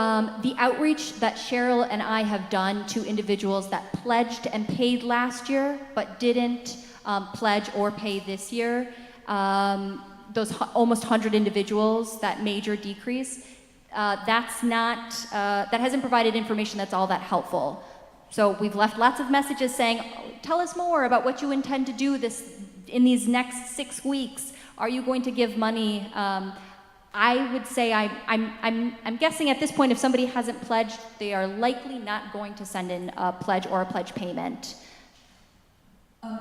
the outreach that Cheryl and I have done to individuals that pledged and paid last year but didn't pledge or pay this year, those almost 100 individuals, that major decrease, that's not, that hasn't provided information that's all that helpful. So we've left lots of messages saying, oh, tell us more about what you intend to do in these next 6 weeks. Are you going to give money? I would say I'm guessing at this point, if somebody hasn't pledged, they are likely not going to send in a pledge or a pledge payment. I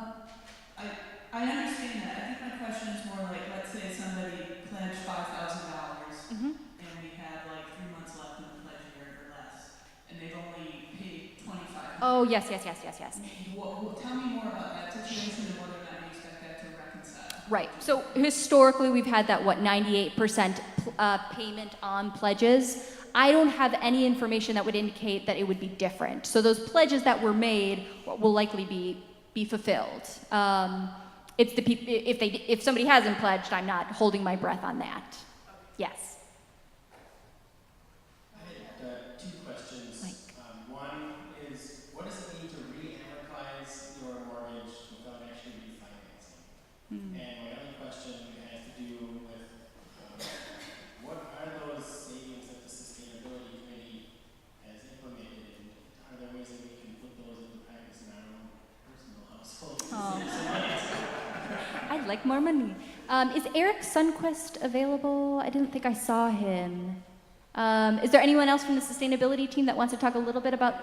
understand that. I think my question is more like, let's say somebody pledged $5,000 and we have like 3 months left in the pledge year or less, and they've only paid $2,500. Oh, yes. Tell me more about that situation and whether or not you expect that to reconcile. Right. So historically, we've had that 98% payment on pledges. I don't have any information that would indicate that it would be different. So those pledges that were made will likely be fulfilled. If somebody hasn't pledged, I'm not holding my breath on that. Yes. I had 2 questions. One is, what does it mean to re-amortize your mortgage without actually refinancing? And my other question has to do with what are those savings that the Sustainability Committee has implemented, and are there ways that we can put those into practice in our own personal households? I'd like more money. Is Eric Sundquist available? I didn't think I saw him. Is there anyone else from the sustainability team that wants to talk a little bit about?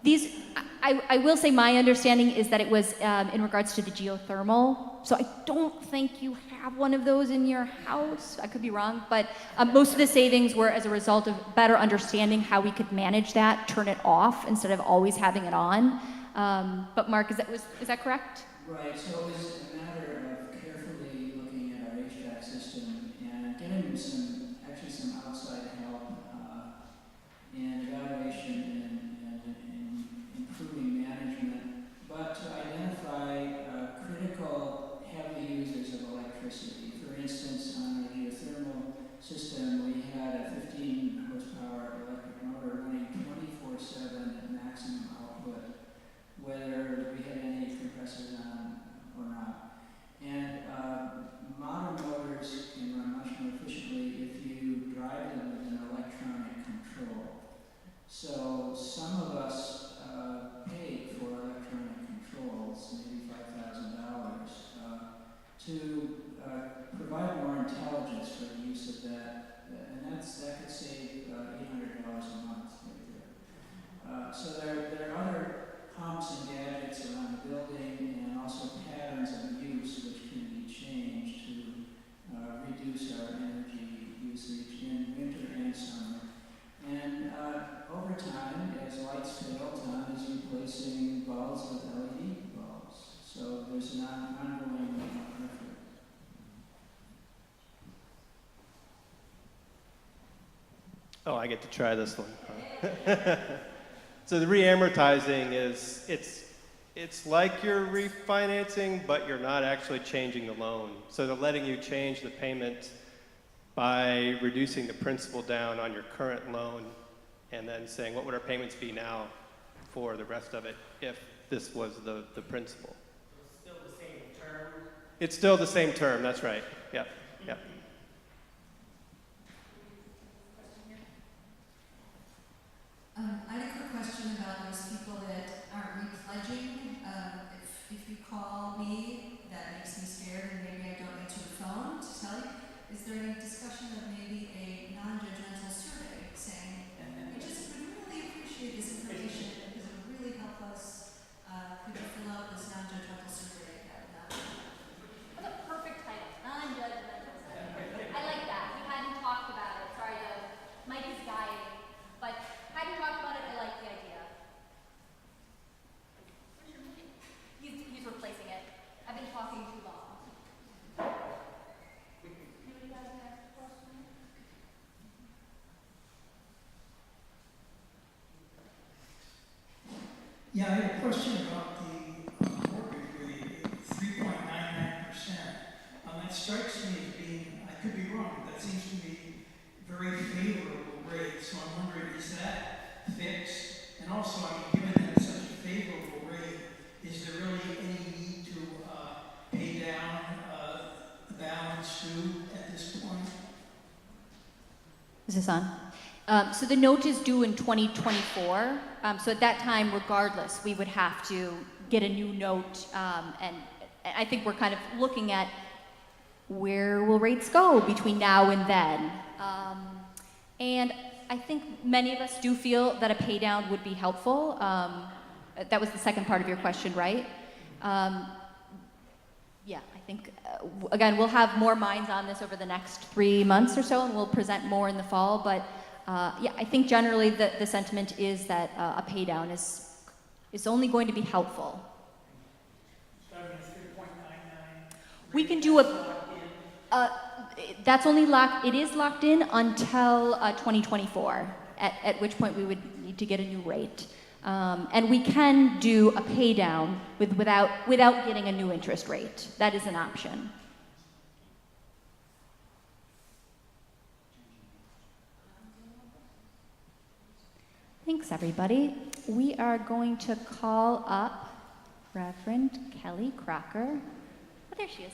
These, I will say my understanding is that it was in regards to the geothermal. So I don't think you have one of those in your house. I could be wrong, but most of the savings were as a result of better understanding how we could manage that, turn it off instead of always having it on. But Mark, is that correct? Right, so it was a matter of carefully looking at our HVAC system and getting some outside help and evaluation and improving management, but to identify critical heavy users of electricity. For instance, on our geothermal system, we had a 15 horsepower electric motor running 24/7 at maximum output, whether we had any compressors on or not. And modern motors can run much more efficiently if you drive them with an electronic control. So some of us paid for electronic controls, maybe $5,000, to provide more intelligence for the use of that, and that could save $800 a month right there. So there are other pumps and gadgets around the building, and also patterns of use which can be changed to reduce our energy usage in winter and summer. And over time, as lights fail, Tom is replacing bulbs with LED bulbs. So there's an ongoing effort. Oh, I get to try this one. So the re-amortizing is, it's like you're refinancing, but you're not actually changing the loan. So they're letting you change the payment by reducing the principal down on your current loan and then saying, what would our payments be now for the rest of it if this was the principal? It's still the same term? It's still the same term, that's right. Yep, yep. I had a quick question about those people that aren't repledging. If you call me, that makes me scared and maybe I don't answer the phone to tell you. Is there any discussion of maybe a non-judgmental survey saying, we just would really appreciate this information because it would really help us. Could you fill out this non-judgmental survey? That's a perfect title, non-judgmental. I like that. We hadn't talked about it. Sorry, Mike is dying, but hadn't talked about it. I like the idea. He's replacing it. I've been talking too long. Anybody got a next question? Yeah, I had a question about the mortgage rate, 3.99%. That strikes me as being, I could be wrong, but that seems to be very favorable rate. So I'm wondering, is that fixed? And also, given that it's such a favorable rate, is there really any need to pay down the balance Is this on? So the note is due in 2024. So at that time, regardless, we would have to get a new note. And I think we're kind of looking at where will rates go between now and then. And I think many of us do feel that a pay down would be helpful. That was the second part of your question, right? Yeah, I think, again, we'll have more minds on this over the next 3 months or so, and we'll present more in the fall. But yeah, I think generally the sentiment is that a pay down is only going to be helpful. We can do that's only locked, it is locked in until 2024, at which point we would need to get a new rate. And we can do a pay down without getting a new interest rate. That is an option. Thanks, everybody. We are going to call up Reverend Kelly Crocker. Oh, there she is.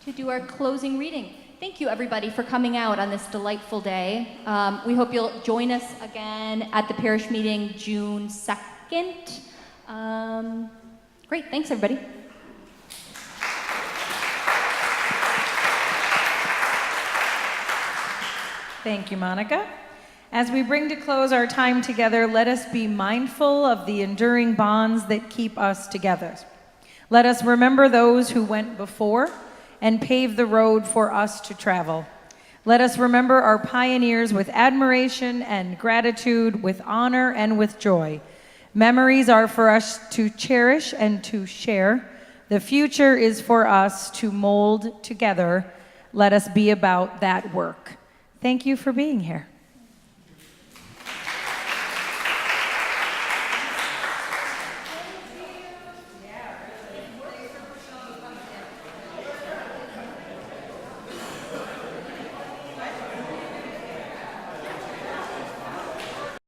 To do our closing reading. Thank you, everybody, for coming out on this delightful day. We hope you'll join us again at the parish meeting June 2nd. Great, thanks, everybody. Thank you, Monica. As we bring to close our time together, let us be mindful of the enduring bonds that keep us together. Let us remember those who went before and paved the road for us to travel. Let us remember our pioneers with admiration and gratitude, with honor and with joy. Memories are for us to cherish and to share. The future is for us to mold together. Let us be about that work. Thank you for being here.